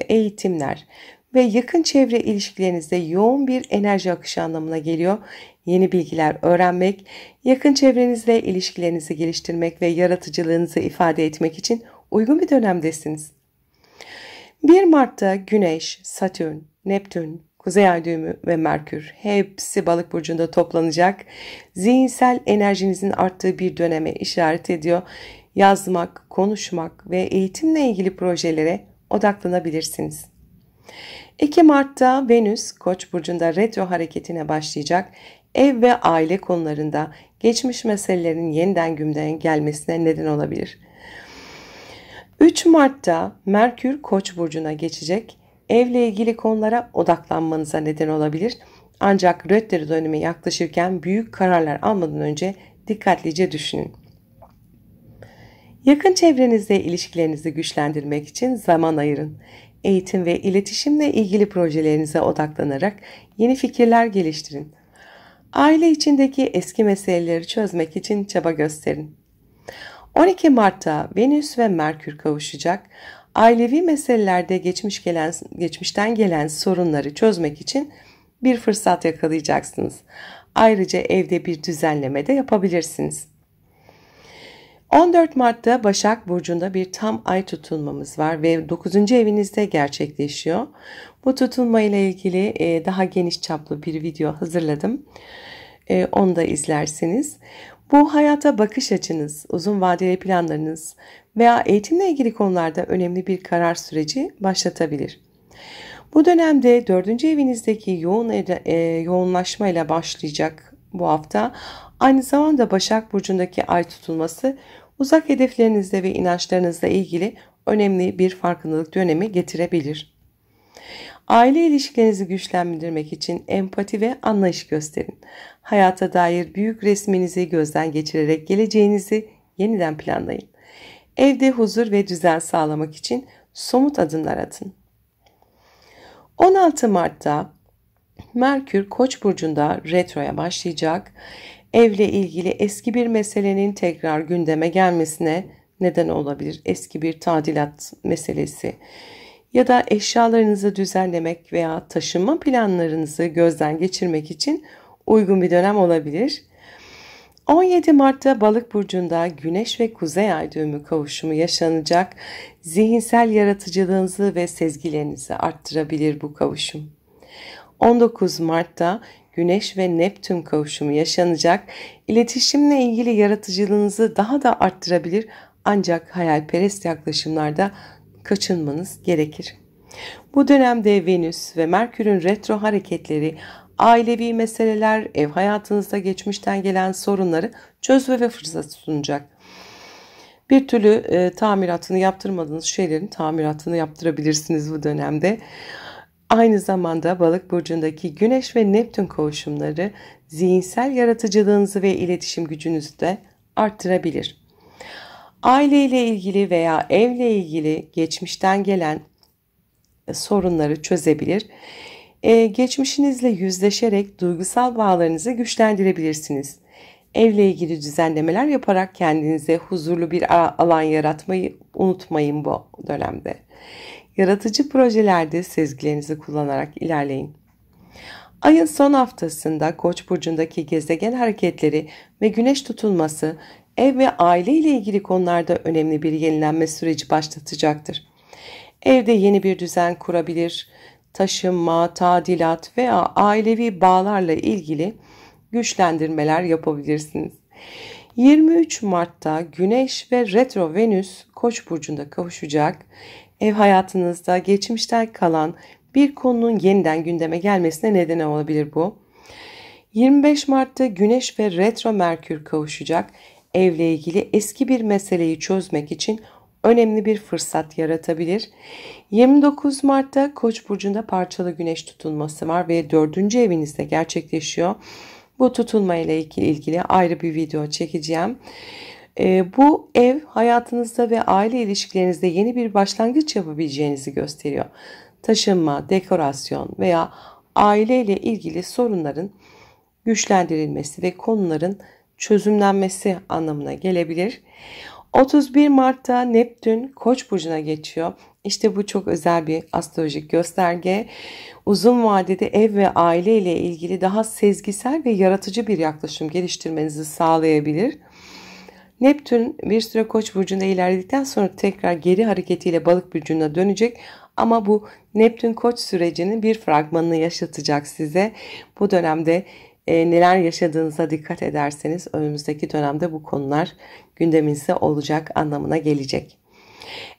eğitimler ve yakın çevre ilişkilerinizde yoğun bir enerji akışı anlamına geliyor. Yeni bilgiler öğrenmek, yakın çevrenizle ilişkilerinizi geliştirmek ve yaratıcılığınızı ifade etmek için uygun bir dönemdesiniz. 1 Mart'ta Güneş, Satürn, Neptün, Kuzey Ay düğümü ve Merkür hepsi Balık burcunda toplanacak. Zihinsel enerjinizin arttığı bir döneme işaret ediyor. Yazmak, konuşmak ve eğitimle ilgili projelere odaklanabilirsiniz. 2 Mart'ta Venüs Koç burcunda retro hareketine başlayacak. Ev ve aile konularında geçmiş meselelerin yeniden gündeme gelmesine neden olabilir. 3 Mart'ta Merkür Koç burcuna geçecek. Evle ilgili konulara odaklanmanıza neden olabilir. Ancak retro dönemi yaklaşırken büyük kararlar almadan önce dikkatlice düşünün. Yakın çevrenizde ilişkilerinizi güçlendirmek için zaman ayırın. Eğitim ve iletişimle ilgili projelerinize odaklanarak yeni fikirler geliştirin. Aile içindeki eski meseleleri çözmek için çaba gösterin. 12 Mart'ta Venüs ve Merkür kavuşacak. Ailevi meselelerde geçmişten gelen sorunları çözmek için bir fırsat yakalayacaksınız. Ayrıca evde bir düzenleme de yapabilirsiniz. 14 Mart'ta Başak Burcu'nda bir tam ay tutulmamız var ve 9. evinizde gerçekleşiyor. Bu tutulma ile ilgili daha geniş çaplı bir video hazırladım. Onu da izlersiniz. Bu hayata bakış açınız, uzun vadeli planlarınız veya eğitimle ilgili konularda önemli bir karar süreci başlatabilir. Bu dönemde 4. evinizdeki yoğunlaşmayla başlayacak bu hafta. Aynı zamanda Başak Burcu'ndaki ay tutulması uzak hedeflerinizle ve inançlarınızla ilgili önemli bir farkındalık dönemi getirebilir. Aile ilişkilerinizi güçlendirmek için empati ve anlayış gösterin. Hayata dair büyük resminizi gözden geçirerek geleceğinizi yeniden planlayın. Evde huzur ve düzen sağlamak için somut adımlar atın. 16 Mart'ta Merkür Koç burcunda retroya başlayacak. Evle ilgili eski bir meselenin tekrar gündeme gelmesine neden olabilir. Eski bir tadilat meselesi ya da eşyalarınızı düzenlemek veya taşınma planlarınızı gözden geçirmek için uygun bir dönem olabilir. 17 Mart'ta Balık burcunda Güneş ve Kuzey Ay düğümü kavuşumu yaşanacak. Zihinsel yaratıcılığınızı ve sezgilerinizi arttırabilir bu kavuşum. 19 Mart'ta Güneş ve Neptün kavuşumu yaşanacak. İletişimle ilgili yaratıcılığınızı daha da arttırabilir ancak hayalperest yaklaşımlarda kaçınmanız gerekir. Bu dönemde Venüs ve Merkür'ün retro hareketleri ailevi meseleler, ev hayatınızda geçmişten gelen sorunları çözme ve fırsat sunacak. Bir türlü tamiratını yaptırmadığınız şeylerin tamiratını yaptırabilirsiniz bu dönemde. Aynı zamanda Balık burcundaki Güneş ve Neptün kavuşumları zihinsel yaratıcılığınızı ve iletişim gücünüzü de arttırabilir. Aileyle ilgili veya evle ilgili geçmişten gelen sorunları çözebilir. Geçmişinizle yüzleşerek duygusal bağlarınızı güçlendirebilirsiniz. Evle ilgili düzenlemeler yaparak kendinize huzurlu bir alan yaratmayı unutmayın bu dönemde. Yaratıcı projelerde sezgilerinizi kullanarak ilerleyin. Ayın son haftasında Koç burcundaki gezegen hareketleri ve güneş tutulması ev ve aile ile ilgili konularda önemli bir yenilenme süreci başlatacaktır. Evde yeni bir düzen kurabilir, taşınma, tadilat veya ailevi bağlarla ilgili güçlendirmeler yapabilirsiniz. 23 Mart'ta Güneş ve Retro Venüs Koç burcunda kavuşacak. Ev hayatınızda geçmişten kalan bir konunun yeniden gündeme gelmesine neden olabilir bu. 25 Mart'ta Güneş ve Retro Merkür kavuşacak. Evle ilgili eski bir meseleyi çözmek için önemli bir fırsat yaratabilir. 29 Mart'ta Koç burcunda parçalı güneş tutulması var ve 4. evinizde gerçekleşiyor. Bu tutulma ile ilgili ayrı bir video çekeceğim. Bu ev hayatınızda ve aile ilişkilerinizde yeni bir başlangıç yapabileceğinizi gösteriyor. Taşınma, dekorasyon veya aile ile ilgili sorunların güçlendirilmesi ve konuların çözümlenmesi anlamına gelebilir. 31 Mart'ta Neptün Koç burcuna geçiyor. İşte bu çok özel bir astrolojik gösterge. Uzun vadede ev ve aile ile ilgili daha sezgisel ve yaratıcı bir yaklaşım geliştirmenizi sağlayabilir. Neptün bir süre Koç burcunda ilerledikten sonra tekrar geri hareketiyle Balık burcuna dönecek. Ama bu Neptün Koç sürecinin bir fragmanını yaşatacak size. Bu dönemde neler yaşadığınıza dikkat ederseniz önümüzdeki dönemde bu konular gündeminizde olacak anlamına gelecek.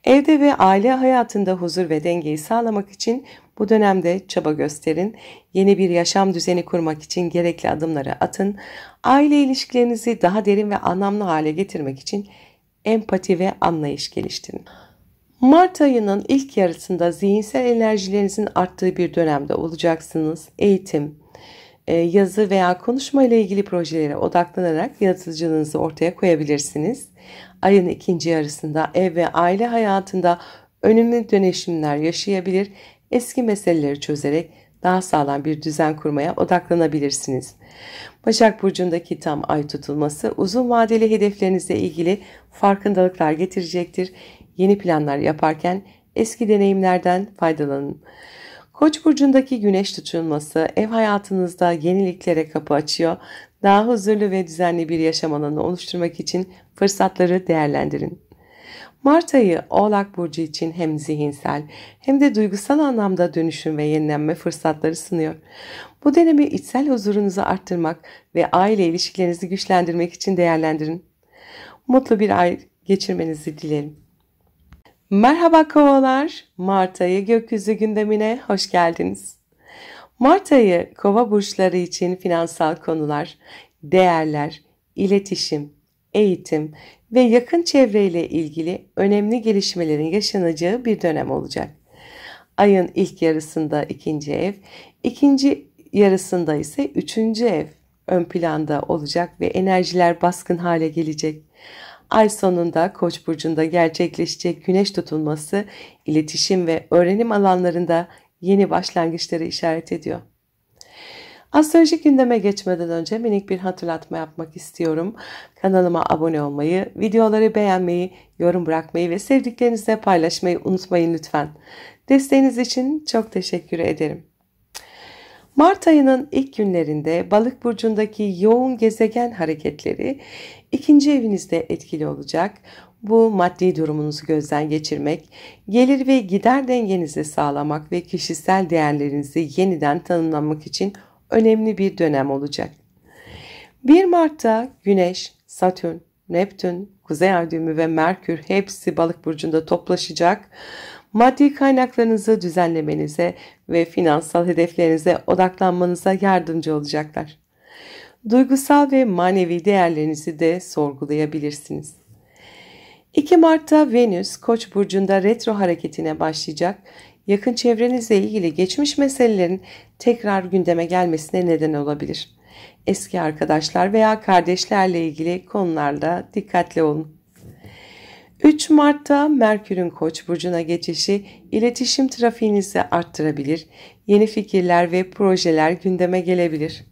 Evde ve aile hayatında huzur ve dengeyi sağlamak için bu dönemde çaba gösterin. Yeni bir yaşam düzeni kurmak için gerekli adımları atın. Aile ilişkilerinizi daha derin ve anlamlı hale getirmek için empati ve anlayış geliştirin. Mart ayının ilk yarısında zihinsel enerjilerinizin arttığı bir dönemde olacaksınız. Eğitim, yazı veya konuşma ile ilgili projelere odaklanarak yaratıcılığınızı ortaya koyabilirsiniz. Ayın ikinci yarısında ev ve aile hayatında önemli dönüşümler yaşayabilir, eski meseleleri çözerek daha sağlam bir düzen kurmaya odaklanabilirsiniz. Başak burcundaki tam ay tutulması uzun vadeli hedeflerinizle ilgili farkındalıklar getirecektir. Yeni planlar yaparken eski deneyimlerden faydalanın. Koç burcundaki güneş tutulması ev hayatınızda yeniliklere kapı açıyor. Daha huzurlu ve düzenli bir yaşam alanı oluşturmak için fırsatları değerlendirin. Mart ayı Oğlak burcu için hem zihinsel hem de duygusal anlamda dönüşüm ve yenilenme fırsatları sunuyor. Bu dönemi içsel huzurunuzu arttırmak ve aile ilişkilerinizi güçlendirmek için değerlendirin. Mutlu bir ay geçirmenizi dilerim. Merhaba kovalar, Mart ayı gökyüzü gündemine hoş geldiniz. Mart ayı kova burçları için finansal konular, değerler, iletişim, eğitim ve yakın çevreyle ilgili önemli gelişmelerin yaşanacağı bir dönem olacak. Ayın ilk yarısında ikinci ev, ikinci yarısında ise üçüncü ev ön planda olacak ve enerjiler baskın hale gelecek. Ay sonunda Koç burcunda gerçekleşecek güneş tutulması iletişim ve öğrenim alanlarında yeni başlangıçları işaret ediyor. Astrolojik gündeme geçmeden önce minik bir hatırlatma yapmak istiyorum. Kanalıma abone olmayı, videoları beğenmeyi, yorum bırakmayı ve sevdiklerinizle paylaşmayı unutmayın lütfen. Desteğiniz için çok teşekkür ederim. Mart ayının ilk günlerinde Balık burcundaki yoğun gezegen hareketleri ikinci evinizde etkili olacak. Bu maddi durumunuzu gözden geçirmek, gelir ve gider dengenizi sağlamak ve kişisel değerlerinizi yeniden tanımlamak için önemli bir dönem olacak. 1 Mart'ta Güneş, Satürn, Neptün, Kuzey Ay düğümü ve Merkür hepsi Balık burcunda toplaşacak. Maddi kaynaklarınızı düzenlemenize ve finansal hedeflerinize odaklanmanıza yardımcı olacaklar. Duygusal ve manevi değerlerinizi de sorgulayabilirsiniz. 2 Mart'ta Venüs Koç burcunda retro hareketine başlayacak. Yakın çevrenizle ilgili geçmiş meselelerin tekrar gündeme gelmesine neden olabilir. Eski arkadaşlar veya kardeşlerle ilgili konularda dikkatli olun. 3 Mart'ta Merkür'ün Koç burcuna geçişi iletişim trafiğinizi arttırabilir. Yeni fikirler ve projeler gündeme gelebilir.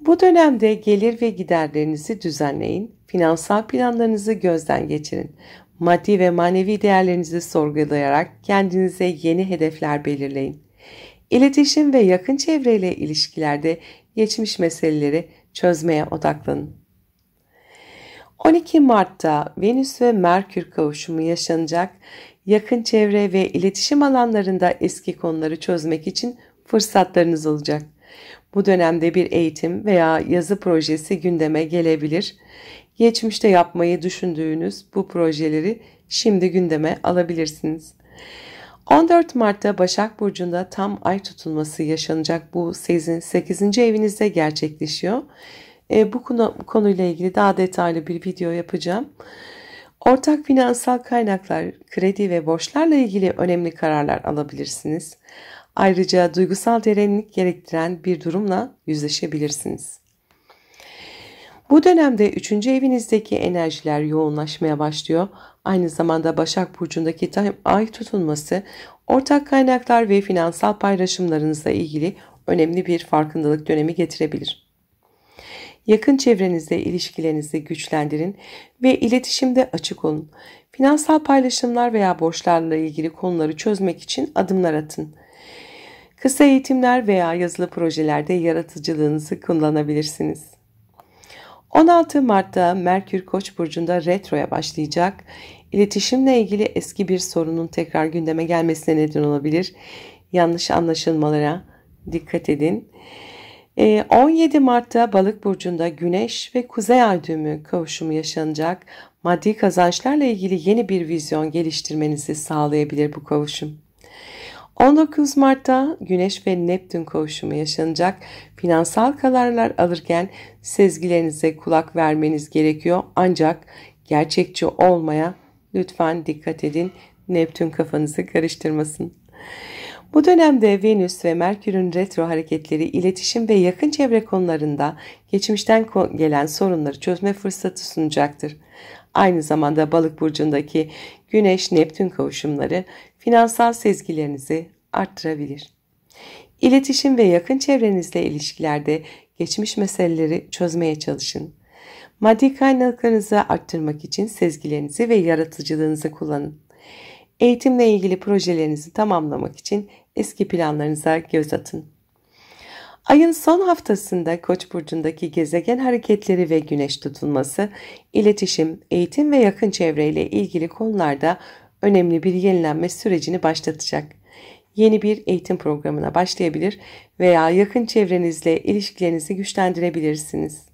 Bu dönemde gelir ve giderlerinizi düzenleyin. Finansal planlarınızı gözden geçirin. Maddi ve manevi değerlerinizi sorgulayarak kendinize yeni hedefler belirleyin. İletişim ve yakın çevreyle ilişkilerde geçmiş meseleleri çözmeye odaklanın. 12 Mart'ta Venüs ve Merkür kavuşumu yaşanacak. Yakın çevre ve iletişim alanlarında eski konuları çözmek için fırsatlarınız olacak. Bu dönemde bir eğitim veya yazı projesi gündeme gelebilir. Geçmişte yapmayı düşündüğünüz bu projeleri şimdi gündeme alabilirsiniz. 14 Mart'ta Başak Burcu'nda tam ay tutulması yaşanacak. Bu sizin 8. evinizde gerçekleşiyor. Bu konuyla ilgili daha detaylı bir video yapacağım. Ortak finansal kaynaklar, kredi ve borçlarla ilgili önemli kararlar alabilirsiniz. Ayrıca duygusal derinlik gerektiren bir durumla yüzleşebilirsiniz. Bu dönemde 3. evinizdeki enerjiler yoğunlaşmaya başlıyor. Aynı zamanda Başak Burcu'ndaki ay tutulması ortak kaynaklar ve finansal paylaşımlarınızla ilgili önemli bir farkındalık dönemi getirebilir. Yakın çevrenizde ilişkilerinizi güçlendirin ve iletişimde açık olun. Finansal paylaşımlar veya borçlarla ilgili konuları çözmek için adımlar atın. Kısa eğitimler veya yazılı projelerde yaratıcılığınızı kullanabilirsiniz. 16 Mart'ta Merkür Koç burcunda retroya başlayacak. İletişimle ilgili eski bir sorunun tekrar gündeme gelmesine neden olabilir. Yanlış anlaşılmalara dikkat edin. 17 Mart'ta Balık burcunda Güneş ve Kuzey Ay düğümü kavuşumu yaşanacak. Maddi kazançlarla ilgili yeni bir vizyon geliştirmenizi sağlayabilir bu kavuşum. 19 Mart'ta Güneş ve Neptün kavuşumu yaşanacak. Finansal kararlar alırken sezgilerinize kulak vermeniz gerekiyor. Ancak gerçekçi olmaya lütfen dikkat edin. Neptün kafanızı karıştırmasın. Bu dönemde Venüs ve Merkür'ün retro hareketleri iletişim ve yakın çevre konularında geçmişten gelen sorunları çözme fırsatı sunacaktır. Aynı zamanda Balık burcundaki Güneş-Neptün kavuşumları finansal sezgilerinizi arttırabilir. İletişim ve yakın çevrenizle ilişkilerde geçmiş meseleleri çözmeye çalışın. Maddi kaynaklarınızı arttırmak için sezgilerinizi ve yaratıcılığınızı kullanın. Eğitimle ilgili projelerinizi tamamlamak için eski planlarınıza göz atın. Ayın son haftasında Koç burcundaki gezegen hareketleri ve güneş tutulması, iletişim, eğitim ve yakın çevreyle ilgili konularda önemli bir yenilenme sürecini başlatacak. Yeni bir eğitim programına başlayabilir veya yakın çevrenizle ilişkilerinizi güçlendirebilirsiniz.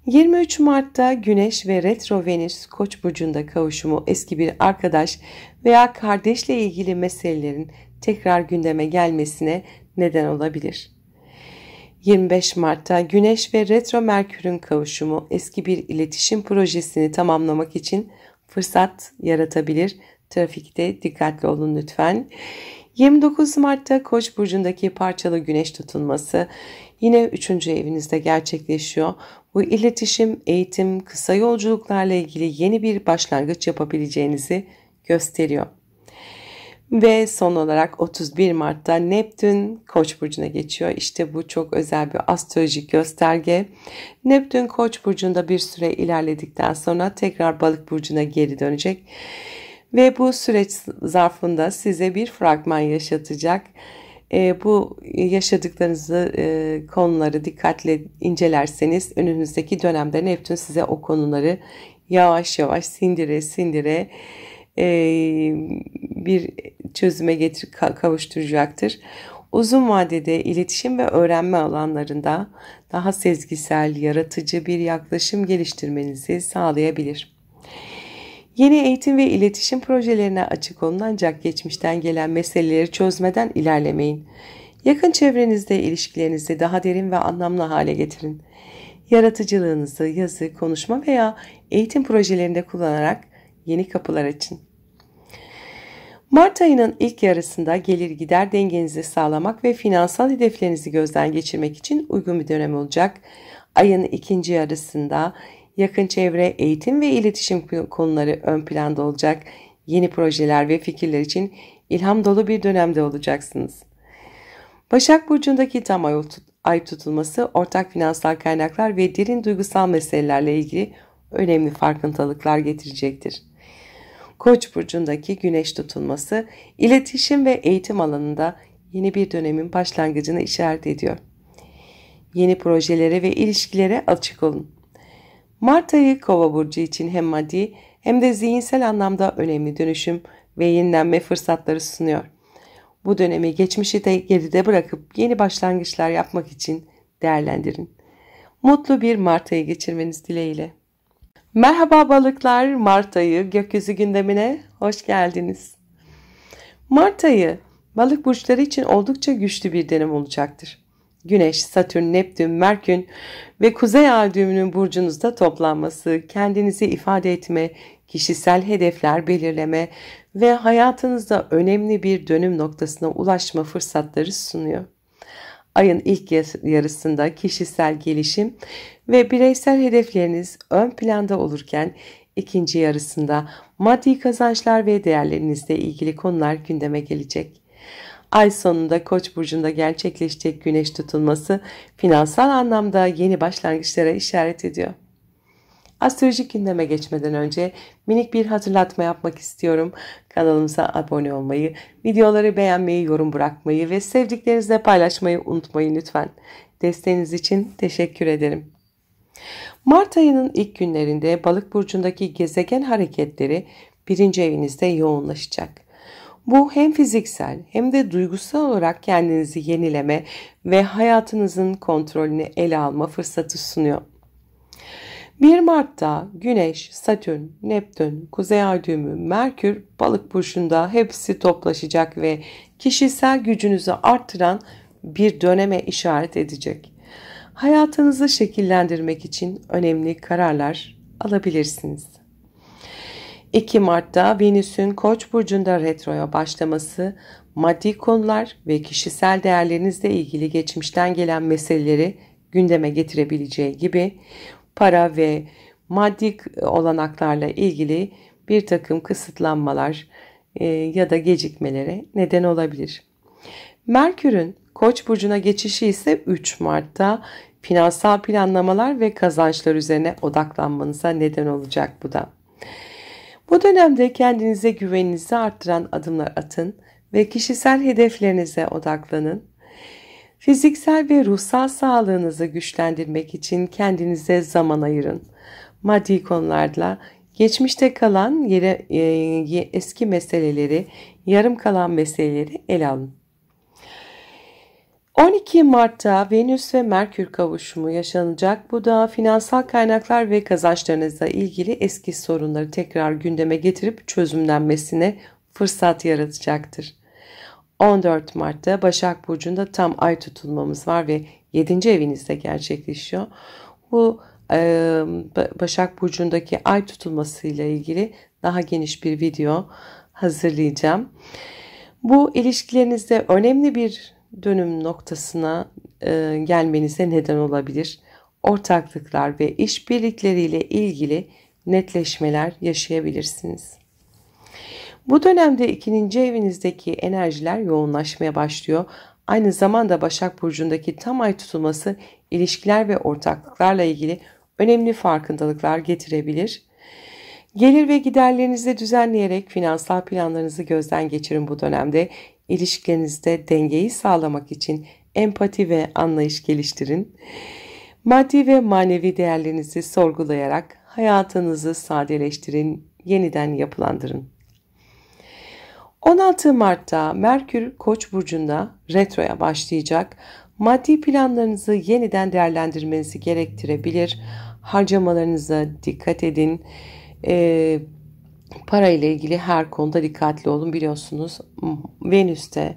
23 Mart'ta Güneş ve Retro Venüs Koç burcunda kavuşumu eski bir arkadaş veya kardeşle ilgili meselelerin tekrar gündeme gelmesine neden olabilir. 25 Mart'ta Güneş ve Retro Merkür'ün kavuşumu eski bir iletişim projesini tamamlamak için fırsat yaratabilir. Trafikte dikkatli olun lütfen. 29 Mart'ta Koç burcundaki parçalı güneş tutulması yine 3. evinizde gerçekleşiyor. Bu iletişim, eğitim, kısa yolculuklarla ilgili yeni bir başlangıç yapabileceğinizi gösteriyor. Ve son olarak 31 Mart'ta Neptün Koç burcuna geçiyor. İşte bu çok özel bir astrolojik gösterge. Neptün Koç burcunda bir süre ilerledikten sonra tekrar Balık burcuna geri dönecek. Ve bu süreç zarfında size bir fragman yaşatacak. Bu yaşadıklarınızı konuları dikkatle incelerseniz önünüzdeki dönemde Neptün size o konuları yavaş yavaş sindire bir çözüme kavuşturacaktır. Uzun vadede iletişim ve öğrenme alanlarında daha sezgisel, yaratıcı bir yaklaşım geliştirmenizi sağlayabilir. Yeni eğitim ve iletişim projelerine açık olun ancak geçmişten gelen meseleleri çözmeden ilerlemeyin. Yakın çevrenizde ilişkilerinizi daha derin ve anlamlı hale getirin. Yaratıcılığınızı yazı, konuşma veya eğitim projelerinde kullanarak yeni kapılar açın. Mart ayının ilk yarısında gelir gider dengenizi sağlamak ve finansal hedeflerinizi gözden geçirmek için uygun bir dönem olacak. Ayın ikinci yarısında yakın çevre, eğitim ve iletişim konuları ön planda olacak. Yeni projeler ve fikirler için ilham dolu bir dönemde olacaksınız. Başak burcundaki tam ay tutulması ortak finansal kaynaklar ve derin duygusal meselelerle ilgili önemli farkındalıklar getirecektir. Koç burcundaki güneş tutulması iletişim ve eğitim alanında yeni bir dönemin başlangıcını işaret ediyor. Yeni projelere ve ilişkilere açık olun. Mart ayı Kova burcu için hem maddi hem de zihinsel anlamda önemli dönüşüm ve yenilenme fırsatları sunuyor. Bu dönemi geçmişi de geride bırakıp yeni başlangıçlar yapmak için değerlendirin. Mutlu bir Mart ayı geçirmeniz dileğiyle. Merhaba balıklar, Mart ayı gökyüzü gündemine hoş geldiniz. Mart ayı balık burçları için oldukça güçlü bir dönem olacaktır. Güneş, Satürn, Neptün, Merkür ve Kuzey Ay düğümünün burcunuzda toplanması, kendinizi ifade etme, kişisel hedefler belirleme ve hayatınızda önemli bir dönüm noktasına ulaşma fırsatları sunuyor. Ayın ilk yarısında kişisel gelişim ve bireysel hedefleriniz ön planda olurken ikinci yarısında maddi kazançlar ve değerlerinizle ilgili konular gündeme gelecek. Ay sonunda Koç burcunda gerçekleşecek güneş tutulması finansal anlamda yeni başlangıçlara işaret ediyor. Astrolojik gündeme geçmeden önce minik bir hatırlatma yapmak istiyorum. Kanalımıza abone olmayı, videoları beğenmeyi, yorum bırakmayı ve sevdiklerinizle paylaşmayı unutmayın lütfen. Desteğiniz için teşekkür ederim. Mart ayının ilk günlerinde Balık burcundaki gezegen hareketleri 1. evinizde yoğunlaşacak. Bu hem fiziksel hem de duygusal olarak kendinizi yenileme ve hayatınızın kontrolünü ele alma fırsatı sunuyor. 1 Mart'ta Güneş, Satürn, Neptün, Kuzey Ay düğümü, Merkür Balık burcunda hepsi toplaşacak ve kişisel gücünüzü arttıran bir döneme işaret edecek. Hayatınızı şekillendirmek için önemli kararlar alabilirsiniz. 2 Mart'ta Venüs'ün Koç burcunda retroya başlaması, maddi konular ve kişisel değerlerinizle ilgili geçmişten gelen meseleleri gündeme getirebileceği gibi para ve maddi olanaklarla ilgili bir takım kısıtlanmalar ya da gecikmelere neden olabilir. Merkür'ün Koç burcuna geçişi ise 3 Mart'ta finansal planlamalar ve kazançlar üzerine odaklanmanıza neden olacak bu da. Bu dönemde kendinize güveninizi arttıran adımlar atın ve kişisel hedeflerinize odaklanın. Fiziksel ve ruhsal sağlığınızı güçlendirmek için kendinize zaman ayırın. Maddi konularla geçmişte kalan eski meseleleri, yarım kalan meseleleri ele alın. 12 Mart'ta Venüs ve Merkür kavuşumu yaşanacak. Bu da finansal kaynaklar ve kazançlarınızla ilgili eski sorunları tekrar gündeme getirip çözümlenmesine fırsat yaratacaktır. 14 Mart'ta Başak Burcu'nda tam ay tutulmamız var ve 7. evinizde gerçekleşiyor. Bu Başak Burcu'ndaki ay tutulması ile ilgili daha geniş bir video hazırlayacağım. Bu ilişkilerinizde önemli bir dönüm noktasına gelmenize neden olabilir. Ortaklıklar ve işbirlikleriyle ilgili netleşmeler yaşayabilirsiniz. Bu dönemde 2. evinizdeki enerjiler yoğunlaşmaya başlıyor. Aynı zamanda Başak Burcu'ndaki tam ay tutulması ilişkiler ve ortaklıklarla ilgili önemli farkındalıklar getirebilir. Gelir ve giderlerinizi düzenleyerek finansal planlarınızı gözden geçirin bu dönemde. İlişkilerinizde dengeyi sağlamak için empati ve anlayış geliştirin. Maddi ve manevi değerlerinizi sorgulayarak hayatınızı sadeleştirin, yeniden yapılandırın. 16 Mart'ta Merkür Koç burcunda retroya başlayacak. Maddi planlarınızı yeniden değerlendirmenizi gerektirebilir. Harcamalarınıza dikkat edin. Para ile ilgili her konuda dikkatli olun. Biliyorsunuz Venüs'te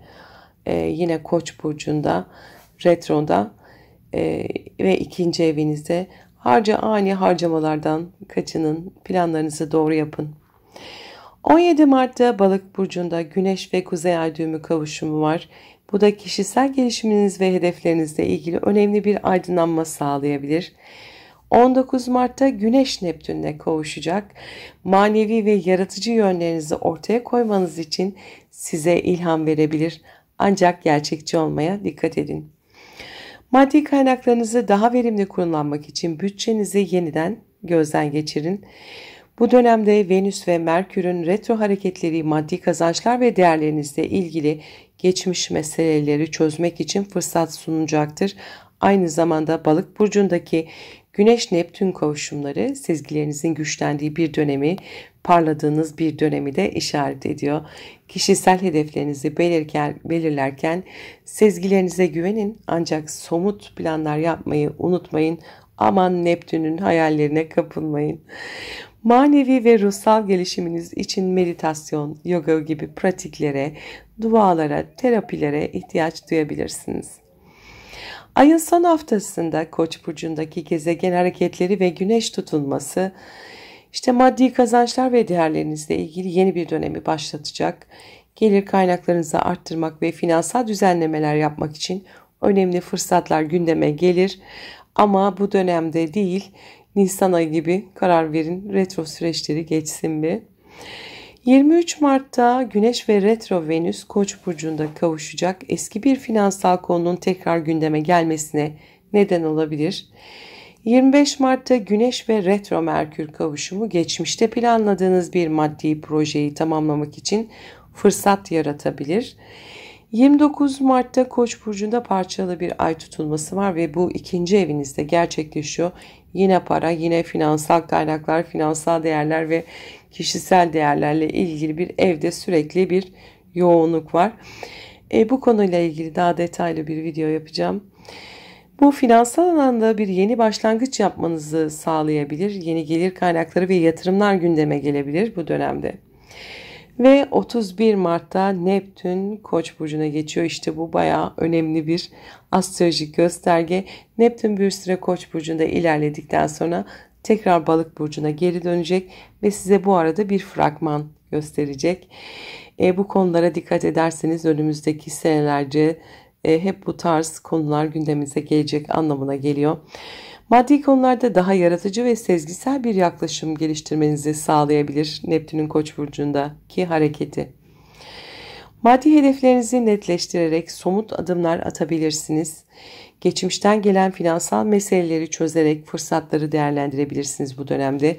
yine Koç burcunda retroda ve 2. evinizde ani harcamalardan kaçının, planlarınızı doğru yapın. 17 Mart'ta Balık burcunda Güneş ve Kuzey Ay düğümü kavuşumu var. Bu da kişisel gelişiminiz ve hedeflerinizle ilgili önemli bir aydınlanma sağlayabilir. 19 Mart'ta Güneş Neptün'le kavuşacak. Manevi ve yaratıcı yönlerinizi ortaya koymanız için size ilham verebilir. Ancak gerçekçi olmaya dikkat edin. Maddi kaynaklarınızı daha verimli kullanmak için bütçenizi yeniden gözden geçirin. Bu dönemde Venüs ve Merkür'ün retro hareketleri maddi kazançlar ve değerlerinizle ilgili geçmiş meseleleri çözmek için fırsat sunacaktır. Aynı zamanda Balık burcundaki Güneş-Neptün kavuşumları sezgilerinizin güçlendiği bir dönemi, parladığınız bir dönemi de işaret ediyor. Kişisel hedeflerinizi belirlerken sezgilerinize güvenin, ancak somut planlar yapmayı unutmayın. Aman Neptün'ün hayallerine kapılmayın. Manevi ve ruhsal gelişiminiz için meditasyon, yoga gibi pratiklere, dualara, terapilere ihtiyaç duyabilirsiniz. Ayın son haftasında Koç burcundaki gezegen hareketleri ve güneş tutulması maddi kazançlar ve değerlerinizle ilgili yeni bir dönemi başlatacak. Gelir kaynaklarınızı arttırmak ve finansal düzenlemeler yapmak için önemli fırsatlar gündeme gelir. Ama bu dönemde değil, Nisan ayı gibi karar verin, retro süreçleri geçsin bir. 23 Mart'ta Güneş ve Retro Venüs Koç burcunda kavuşacak. Eski bir finansal konunun tekrar gündeme gelmesine neden olabilir. 25 Mart'ta Güneş ve Retro Merkür kavuşumu geçmişte planladığınız bir maddi projeyi tamamlamak için fırsat yaratabilir. 29 Mart'ta Koç burcunda parçalı bir ay tutulması var ve bu ikinci evinizde gerçekleşiyor. Yine para, yine finansal kaynaklar, finansal değerler ve kişisel değerlerle ilgili bir evde sürekli bir yoğunluk var. Bu konuyla ilgili daha detaylı bir video yapacağım. Bu finansal alanda bir yeni başlangıç yapmanızı sağlayabilir. Yeni gelir kaynakları ve yatırımlar gündeme gelebilir bu dönemde. Ve 31 Mart'ta Neptün Koç burcuna geçiyor. İşte bu bayağı önemli bir astrolojik gösterge. Neptün bir süre Koç burcunda ilerledikten sonra tekrar Balık burcuna geri dönecek ve size bu arada bir fragman gösterecek. Bu konulara dikkat ederseniz önümüzdeki senelerce hep bu tarz konular gündemimize gelecek anlamına geliyor. Maddi konularda daha yaratıcı ve sezgisel bir yaklaşım geliştirmenizi sağlayabilir Neptün'ün Koç burcundaki hareketi. Maddi hedeflerinizi netleştirerek somut adımlar atabilirsiniz. Geçmişten gelen finansal meseleleri çözerek fırsatları değerlendirebilirsiniz bu dönemde.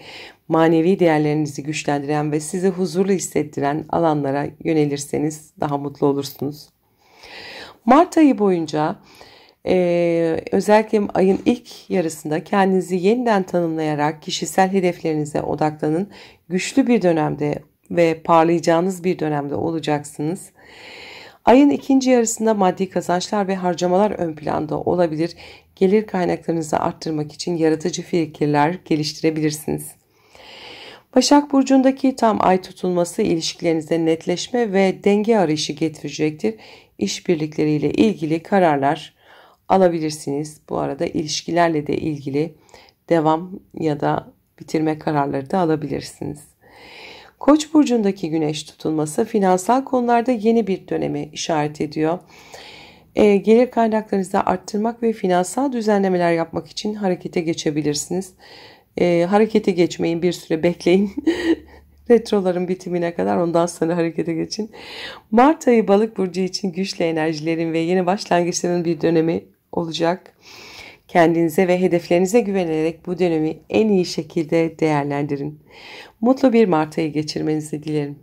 Manevi değerlerinizi güçlendiren ve sizi huzurlu hissettiren alanlara yönelirseniz daha mutlu olursunuz. Mart ayı boyunca özellikle ayın ilk yarısında kendinizi yeniden tanımlayarak kişisel hedeflerinize odaklanın. Güçlü bir dönemde ve parlayacağınız bir dönemde olacaksınız. Ayın ikinci yarısında maddi kazançlar ve harcamalar ön planda olabilir. Gelir kaynaklarınızı arttırmak için yaratıcı fikirler geliştirebilirsiniz. Başak burcundaki tam ay tutulması ilişkilerinizde netleşme ve denge arayışı getirecektir. İşbirlikleriyle ilgili kararlar alabilirsiniz. Bu arada ilişkilerle de ilgili devam ya da bitirme kararları da alabilirsiniz. Koç burcundaki güneş tutulması finansal konularda yeni bir dönemi işaret ediyor. Gelir kaynaklarınızı arttırmak ve finansal düzenlemeler yapmak için harekete geçebilirsiniz. Harekete geçmeyin, bir süre bekleyin. Retroların bitimine kadar, ondan sonra harekete geçin. Mart ayı Balık burcu için güçlü enerjilerin ve yeni başlangıçların bir dönemi olacak. Kendinize ve hedeflerinize güvenerek bu dönemi en iyi şekilde değerlendirin. Mutlu bir Mart ayı geçirmenizi dilerim.